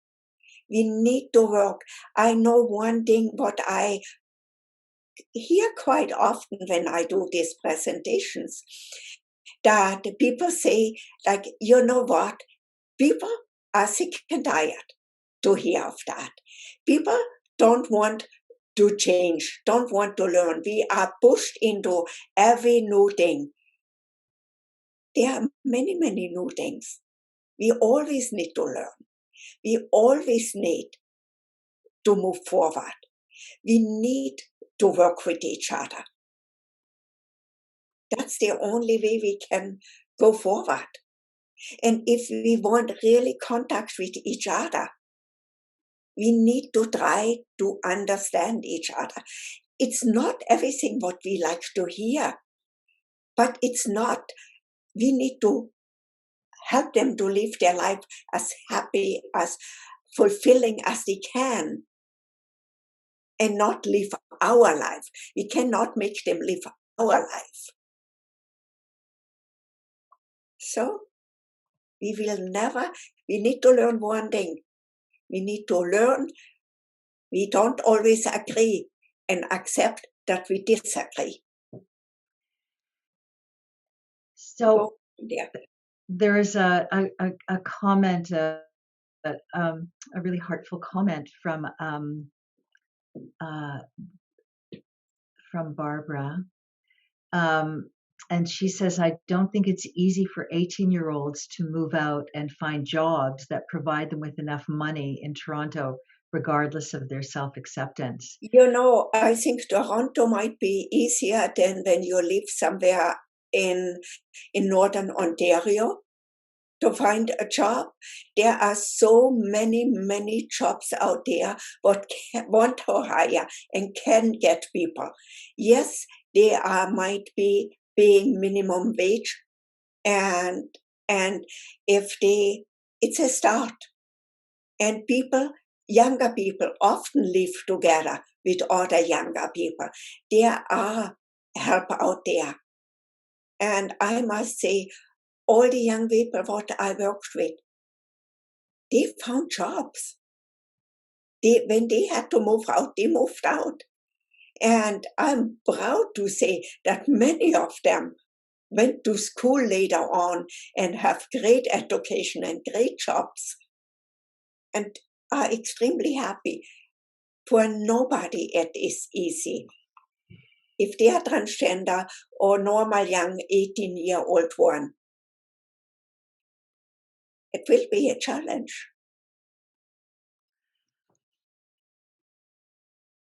We need to work. I know one thing what I hear quite often when I do these presentations, that people say, like, you know what? People are sick and tired to hear of that. People don't want to change, don't want to learn. We are pushed into every new thing. There are many, many new things. We always need to learn. We always need to move forward. We need to work with each other. That's the only way we can go forward. And if we want really contact with each other, we need to try to understand each other. It's not everything what we like to hear, but it's not. We need to help them to live their life as happy, as fulfilling as they can, and not live our life. We cannot make them live our life. So we need to learn one thing. We need to learn we don't always agree and accept that we disagree. So yeah. there is a comment, a really heartful comment from Barbara. And she says, I don't think it's easy for 18-year-olds to move out and find jobs that provide them with enough money in Toronto, regardless of their self-acceptance. You know, I think Toronto might be easier than when you live somewhere in Northern Ontario to find a job. There are so many jobs out there what want to hire and can get people. Yes, they might be paying minimum wage, and if it's a start. And younger people often live together with other younger people. There are help out there. And I must say, all the young people what I worked with, they found jobs. When they had to move out, they moved out. And I'm proud to say that many of them went to school later on and have great education and great jobs and are extremely happy. For nobody it is easy. If they are transgender or normal young 18-year-old one, it will be a challenge.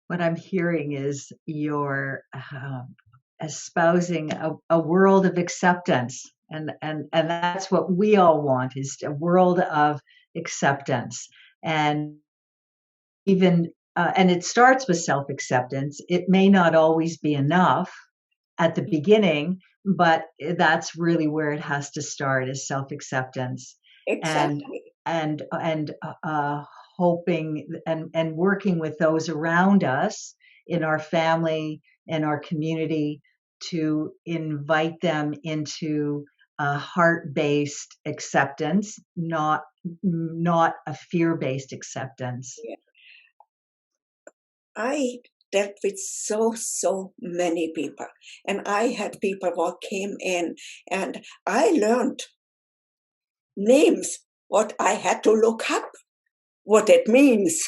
What I'm hearing is you're espousing a world of acceptance, and that's what we all want, is a world of acceptance. And even and it starts with self-acceptance. It may not always be enough at the beginning, but that's really where it has to start, is self-acceptance. Exactly. And hoping and working with those around us in our family and our community to invite them into a heart-based acceptance, not a fear-based acceptance. Yeah. I dealt with so many people, and I had people who came in, and I learned names what I had to look up what it means,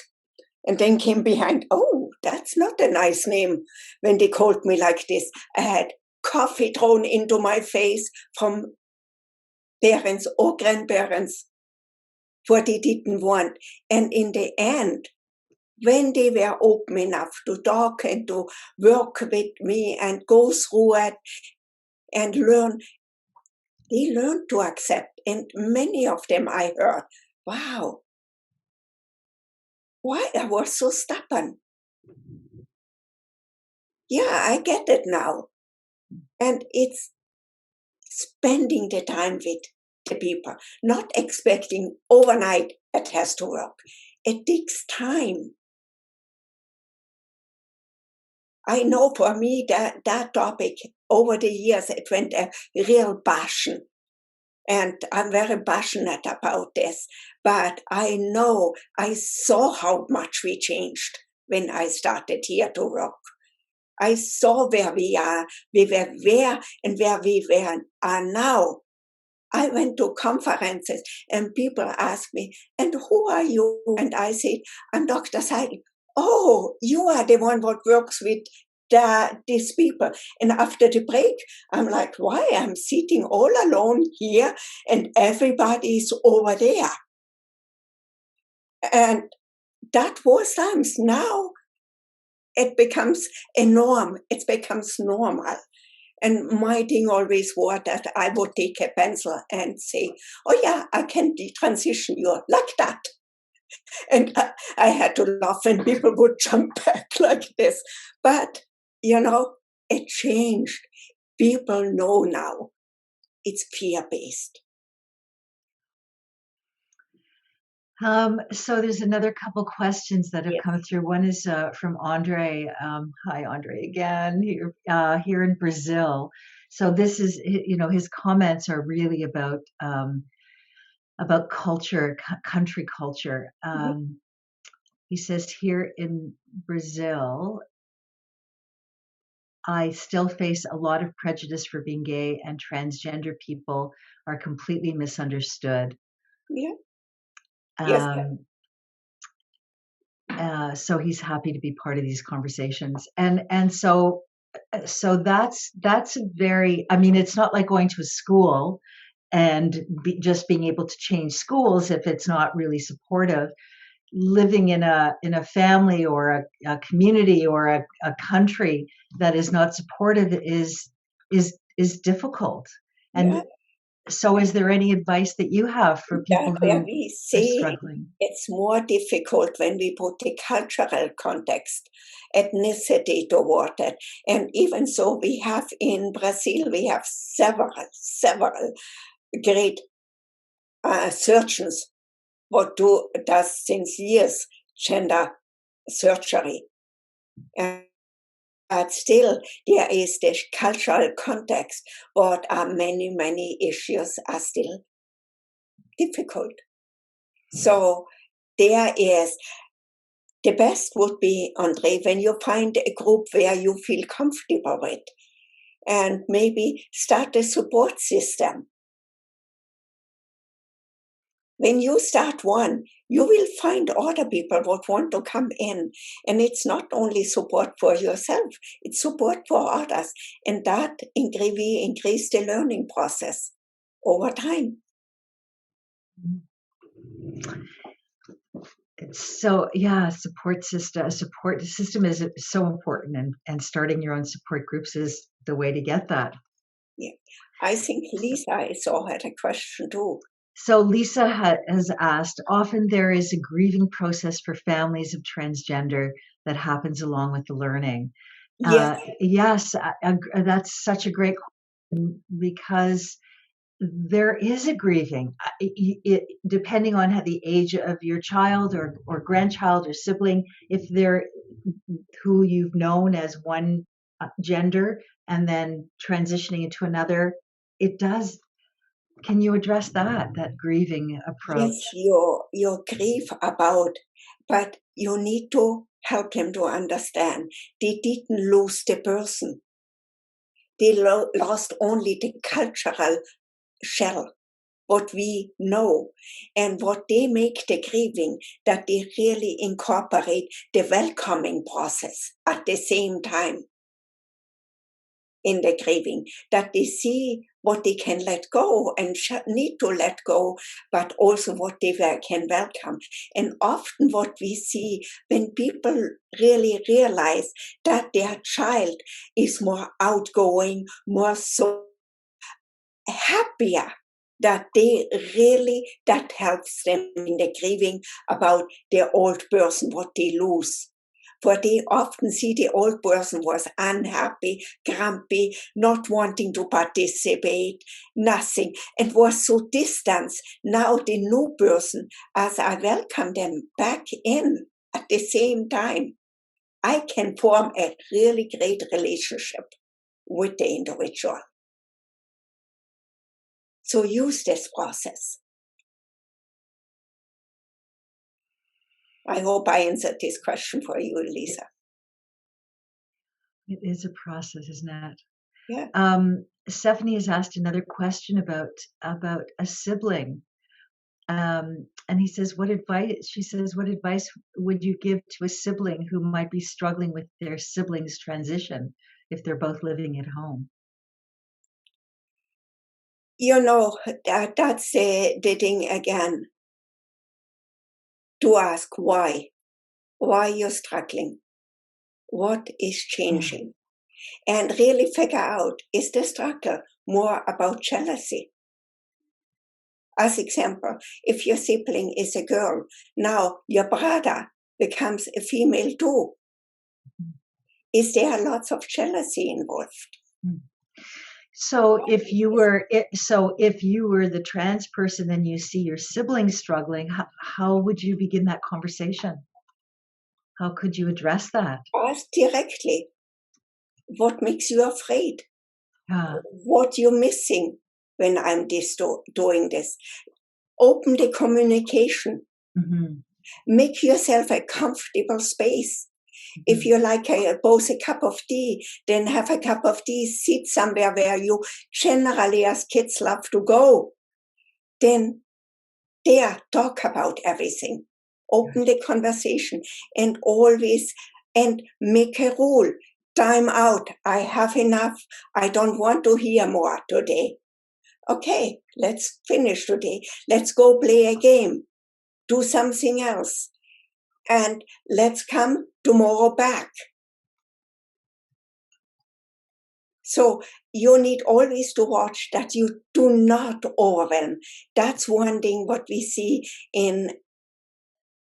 and then came behind, oh, that's not a nice name. When they called me like this, I had coffee thrown into my face from parents or grandparents, what they didn't want. And in the end, when they were open enough to talk and to work with me and go through it and learn, they learned to accept. And many of them I heard, wow, why I was so stubborn. Yeah, I get it now. And it's spending the time with the people, not expecting overnight it has to work. It takes time. I know for me that topic over the years, it went a real passion. And I'm very passionate about this. But I know I saw how much we changed when I started here to work. I saw where we are, we were where and where we are now. I went to conferences and people asked me, and who are you? And I said, I'm Dr. Seidl. Oh, you are the one what works with these people. And after the break, I'm like, why? I'm sitting all alone here and everybody's over there. And that was times. Now it becomes a norm. It becomes normal. And my thing always was that I would take a pencil and say, oh yeah, I can transition you like that. And I had to laugh and people would jump back like this. But, it changed. People know now it's fear-based. So there's another couple questions that have Yes. come through. One is from Andre. Hi, Andre, again here in Brazil. So this is, his comments are really about culture, country culture. He says, here in Brazil, I still face a lot of prejudice for being gay, and transgender people are completely misunderstood. Yeah. Yes. So he's happy to be part of these conversations, and so that's very. I mean, it's not like going to a school and just being able to change schools if it's not really supportive. Living in a family or a community or a country that is not supportive is difficult. And Yeah. so is there any advice that you have for people That where who we are see struggling? it's more difficult when we put the cultural context, ethnicity toward it. And even so, we have in Brazil, we have several great surgeons what does since years gender surgery. But still, there is this cultural context, but many issues are still difficult. So there is, the best would be, Andre, when you find a group where you feel comfortable with, and maybe start a support system. When you start one, you will find other people what want to come in. And it's not only support for yourself, it's support for others. And that we increase the learning process over time. So yeah, support system is so important, and starting your own support groups is the way to get that. Yeah. I think Lisa also had a question too. So Lisa has asked, often there is a grieving process for families of transgender that happens along with the learning. Yes. Yes, that's such a great question, because there is a grieving, depending on the age of your child or grandchild or sibling. If they're who you've known as one gender and then transitioning into another, it does. Can you address that grieving approach? Yes, you grieve about, but you need to help them to understand they didn't lose the person. They lost only the cultural shell, what we know, and what they make the grieving, that they really incorporate the welcoming process at the same time in the grieving, that they see what they can let go and need to let go, but also what they can welcome. And often what we see when people really realize that their child is more outgoing, more so happier, that that helps them in the grieving about their old person, what they lose. For they often see the old person was unhappy, grumpy, not wanting to participate, nothing, and was so distant. Now the new person, as I welcome them back in at the same time, I can form a really great relationship with the individual. So use this process. I hope I answered this question for you, Lisa. It is a process, isn't it? Yeah. Stephanie has asked another question about a sibling. And he says, she says, what advice would you give to a sibling who might be struggling with their sibling's transition if they're both living at home? That's the thing again. to ask why you're struggling, what is changing, and really figure out, is the struggle more about jealousy? As example, if your sibling is a girl, now your brother becomes a female too. Is there lots of jealousy involved? So if you were the trans person and you see your siblings struggling, how would you begin that conversation? How could you address that? Ask directly. What makes you afraid? Yeah. What you're missing when I'm doing this? Open the communication. Mm-hmm. Make yourself a comfortable space. If you like both a cup of tea, then have a cup of tea, sit somewhere where you generally as kids love to go. Then there, talk about everything. Open the conversation and make a rule. Time out. I have enough. I don't want to hear more today. Okay, let's finish today. Let's go play a game. Do something else. And let's come tomorrow back. So you need always to watch that you do not overwhelm. That's one thing what we see in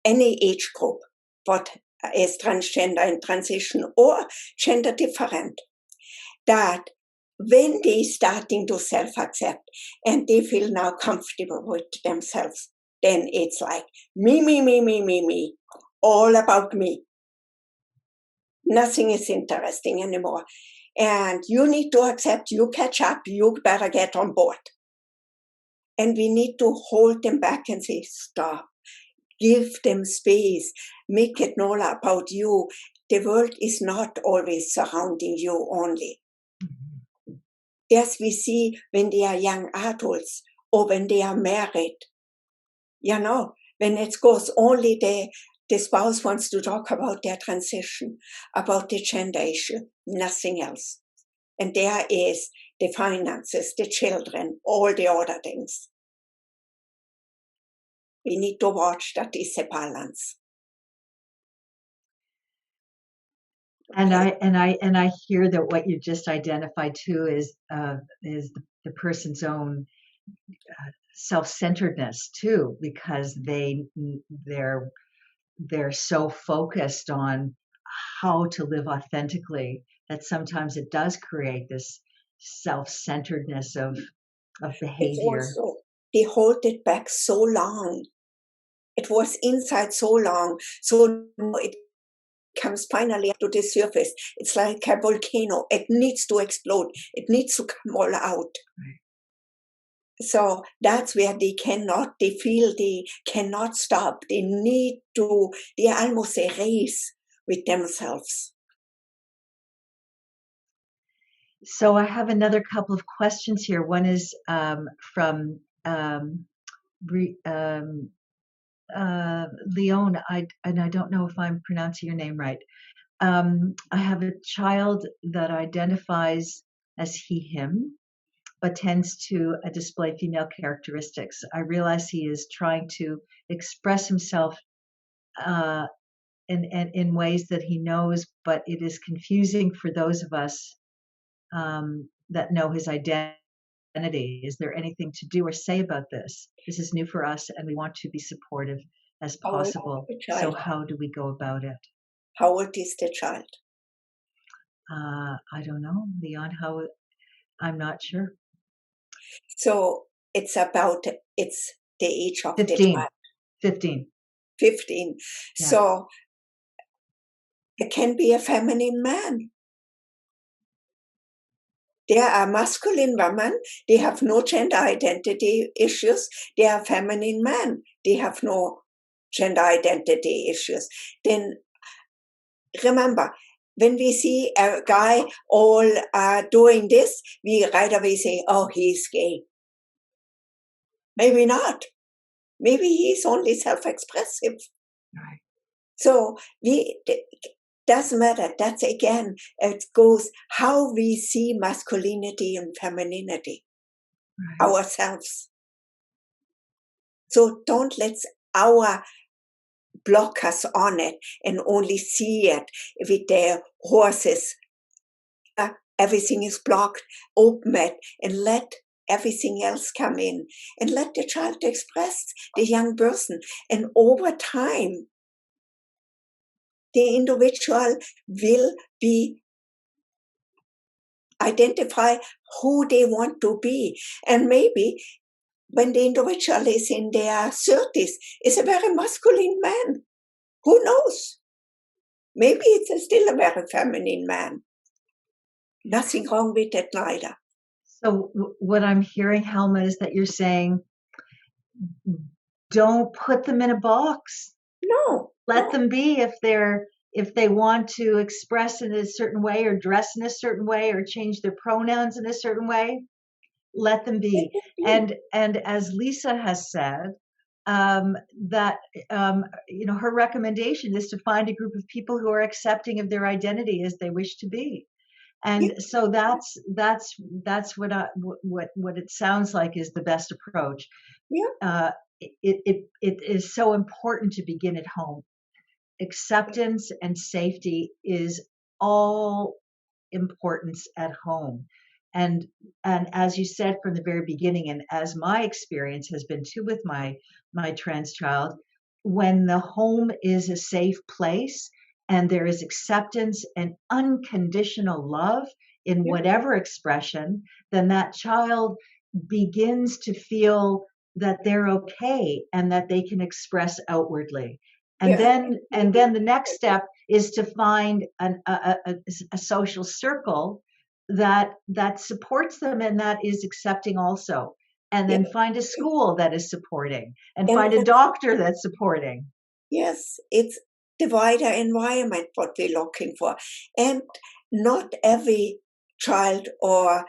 any age group, what is transgender and transition or gender different, that when they starting to self-accept and they feel now comfortable with themselves, then it's like me, all about me. Nothing is interesting anymore. And you need to accept, you catch up, you better get on board. And we need to hold them back and say, stop. Give them space. Make it all about you. The world is not always surrounding you only. Yes, we see when they are young adults or when they are married. You know, when it goes only the spouse wants to talk about their transition, about the gender issue, nothing else. And there is the finances, the children, all the other things. We need to watch that is a balance. And I hear that what you just identified too is the person's own self-centeredness too, because they're so focused on how to live authentically that sometimes it does create this self-centeredness of behavior. It's also, they hold it back so long. It was inside so long, so it comes finally up to the surface. It's like a volcano. It needs to explode. It needs to come all out. Right. So that's where they feel they cannot stop. They almost a race with themselves. So I have another couple of questions here. One is from Leon, and I don't know if I'm pronouncing your name right. I have a child that identifies as he, him, but tends to display female characteristics. I realize he is trying to express himself in ways that he knows, but it is confusing for those of us that know his identity. Is there anything to do or say about this? This is new for us, and we want to be supportive as possible. So how do we go about it? How old is the child? I don't know, Leon. I'm not sure. So it's the age of 15. the child. 15. 15. Yeah. So it can be a feminine man. There are masculine women, they have no gender identity issues. They are feminine men, they have no gender identity issues. Then remember, when we see a guy all doing this, we right away say, oh, he's gay. Maybe not. Maybe he's only self-expressive. Right. So doesn't matter. That's again, it goes how we see masculinity and femininity, right, ourselves. So don't let our blockers on it and only see it with their horses. Everything is blocked, open it, and let everything else come in, and let the child express, the young person. And over time, the individual will be identify who they want to be. And maybe when the individual is in their 30s, is a very masculine man. Who knows? Maybe it's still a very feminine man. Nothing wrong with it neither. So what I'm hearing, Helma, is that you're saying, don't put them in a box. No. Let them be if they want to express in a certain way or dress in a certain way or change their pronouns in a certain way. Let them be. And as Lisa has said, that her recommendation is to find a group of people who are accepting of their identity as they wish to be. And so that's what it sounds like is the best approach. It is so important to begin at home. Acceptance and safety is all importance at home. And as you said from the very beginning, and as my experience has been too with my trans child, when the home is a safe place and there is acceptance and unconditional love in whatever expression, then that child begins to feel that they're okay and that they can express outwardly. And then the next step is to find a social circle that supports them and that is accepting also. And then find a school that is supporting and find a doctor that's supporting. Yes, it's the wider environment what we're looking for. And not every child or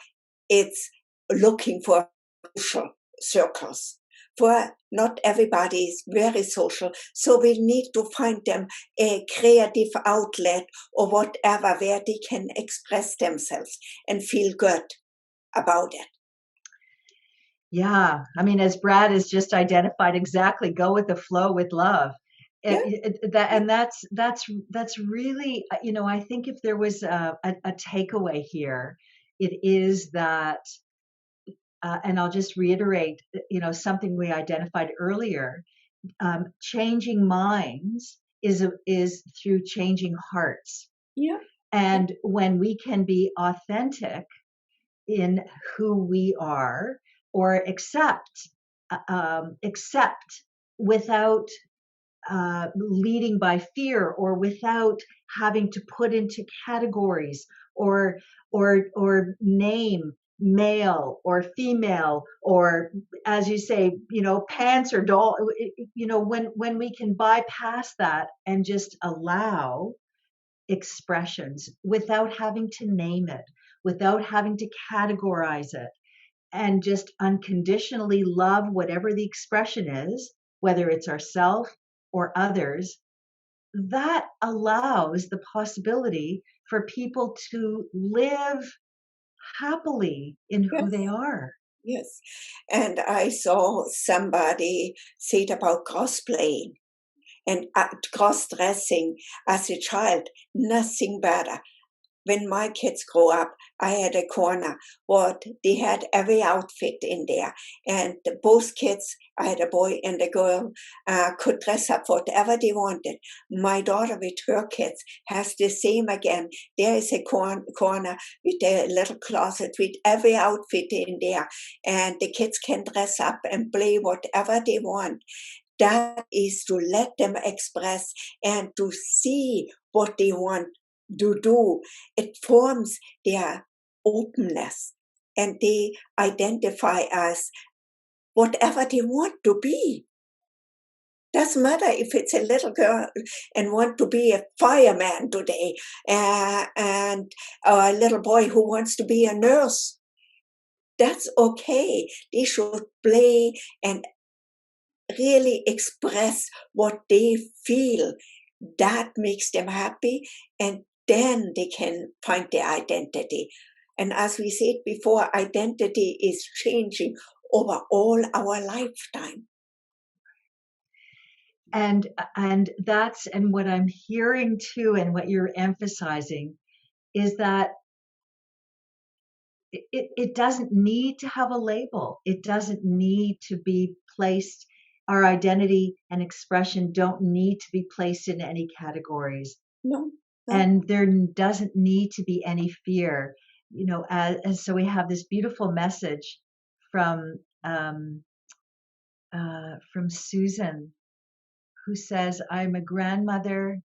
it's looking for social circles. For not everybody is very social, so we need to find them a creative outlet or whatever where they can express themselves and feel good about it. Yeah, I mean, as Brad has just identified exactly, go with the flow with love. That's really, I think if there was a takeaway here, it is that, and I'll just reiterate, something we identified earlier. Changing minds is through changing hearts. Yeah. And when we can be authentic in who we are, or accept without leading by fear, or without having to put into categories or name male or female, or as you say, pants or doll, when we can bypass that and just allow expressions without having to name it, without having to categorize it, and just unconditionally love whatever the expression is, whether it's ourself or others, that allows the possibility for people to live happily in who they are. Yes. And I saw somebody say it about cosplaying and cross-dressing as a child, nothing better. When my kids grow up, I had a corner what they had every outfit in there, and both kids, I had a boy and a girl, could dress up whatever they wanted. My daughter with her kids has the same again. There is a corner with a little closet with every outfit in there, and the kids can dress up and play whatever they want. That is to let them express and to see what they want to do. It forms their openness and they identify as whatever they want to be. Doesn't matter if it's a little girl and want to be a fireman today, and a little boy who wants to be a nurse. That's okay. They should play and really express what they feel. That makes them happy, and then they can find their identity. And as we said before, identity is changing over all our lifetime. and what I'm hearing too, and what you're emphasizing is that it doesn't need to have a label. It doesn't need to be placed. Our identity and expression don't need to be placed in any categories. No, no. And there doesn't need to be any fear. So we have this beautiful message from Susan, who says, "I'm a grandmother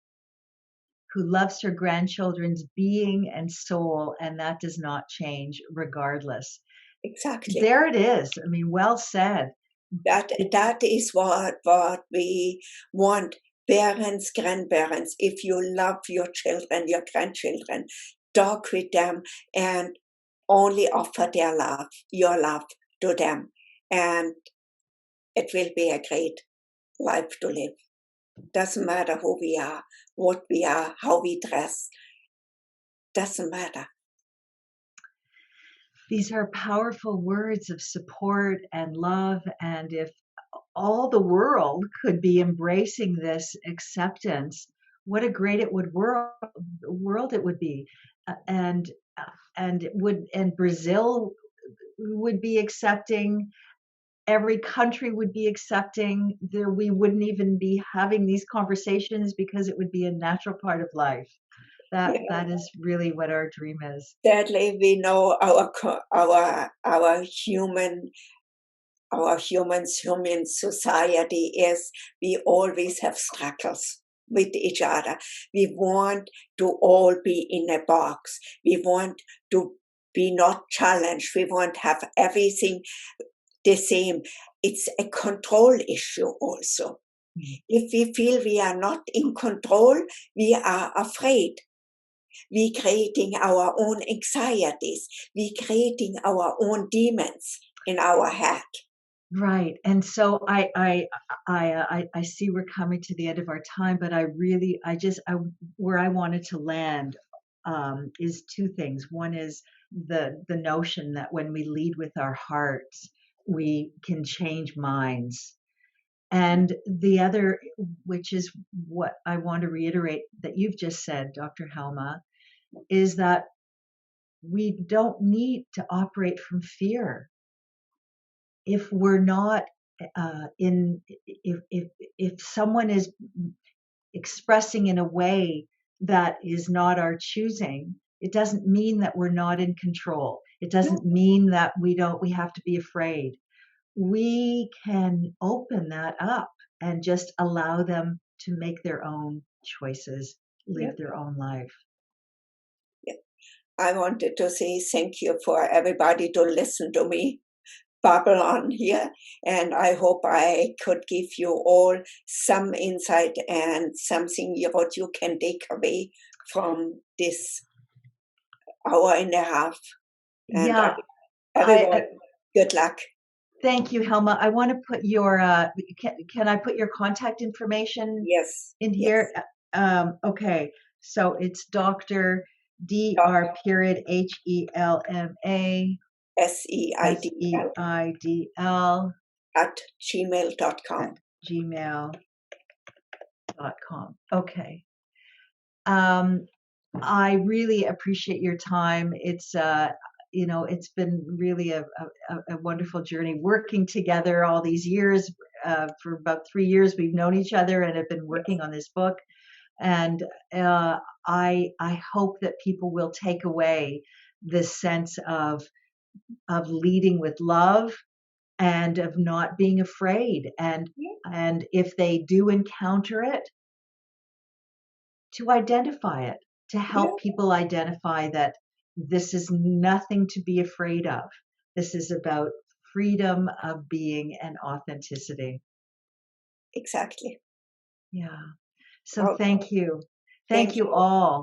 who loves her grandchildren's being and soul, and that does not change regardless." Exactly. There it is. I mean, well said. That is what we want. Parents, grandparents, if you love your children, your grandchildren, talk with them and only offer your love to them. And it will be a great life to live. Doesn't matter who we are, what we are, how we dress. Doesn't matter. These are powerful words of support and love. And if all the world could be embracing this acceptance, what a great world it would be. And Brazil would be accepting. Every country would be accepting. We wouldn't even be having these conversations because it would be a natural part of life. That is really what our dream is. Sadly, we know our human society is, we always have struggles with each other. We want to all be in a box. We want to be not challenged. We want to have everything the same. It's a control issue also. If we feel we are not in control, we are afraid. We creating our own anxieties. We creating our own demons in our head. Right. And so I see we're coming to the end of our time, but where I wanted to land is two things. One is the notion that when we lead with our hearts, we can change minds. And the other, which is what I want to reiterate that you've just said, Dr. Helma, is that we don't need to operate from fear. If we're not if someone is expressing in a way that is not our choosing, it doesn't mean that we're not in control. It doesn't mean that we have to be afraid. We can open that up and just allow them to make their own choices, live their own life. I wanted to say thank you for everybody to listen to me babble on here, and I hope I could give you all some insight and something what you can take away from this hour and a half. And everyone, good luck. Thank you, Helma. I want to put your, can I put your contact information in here? Yes. Okay, so it's Dr. Dr. Helma Seidl at gmail.com. gmail.com. Okay. I really appreciate your time. It's it's been really a wonderful journey working together all these years. For about 3 years, we've known each other and have been working on this book. And I hope that people will take away this sense of leading with love and of not being afraid. And if they do encounter it, to identify it, to help people identify that this is nothing to be afraid of. This is about freedom of being and authenticity. Exactly. Yeah. So thank you. Thank you all.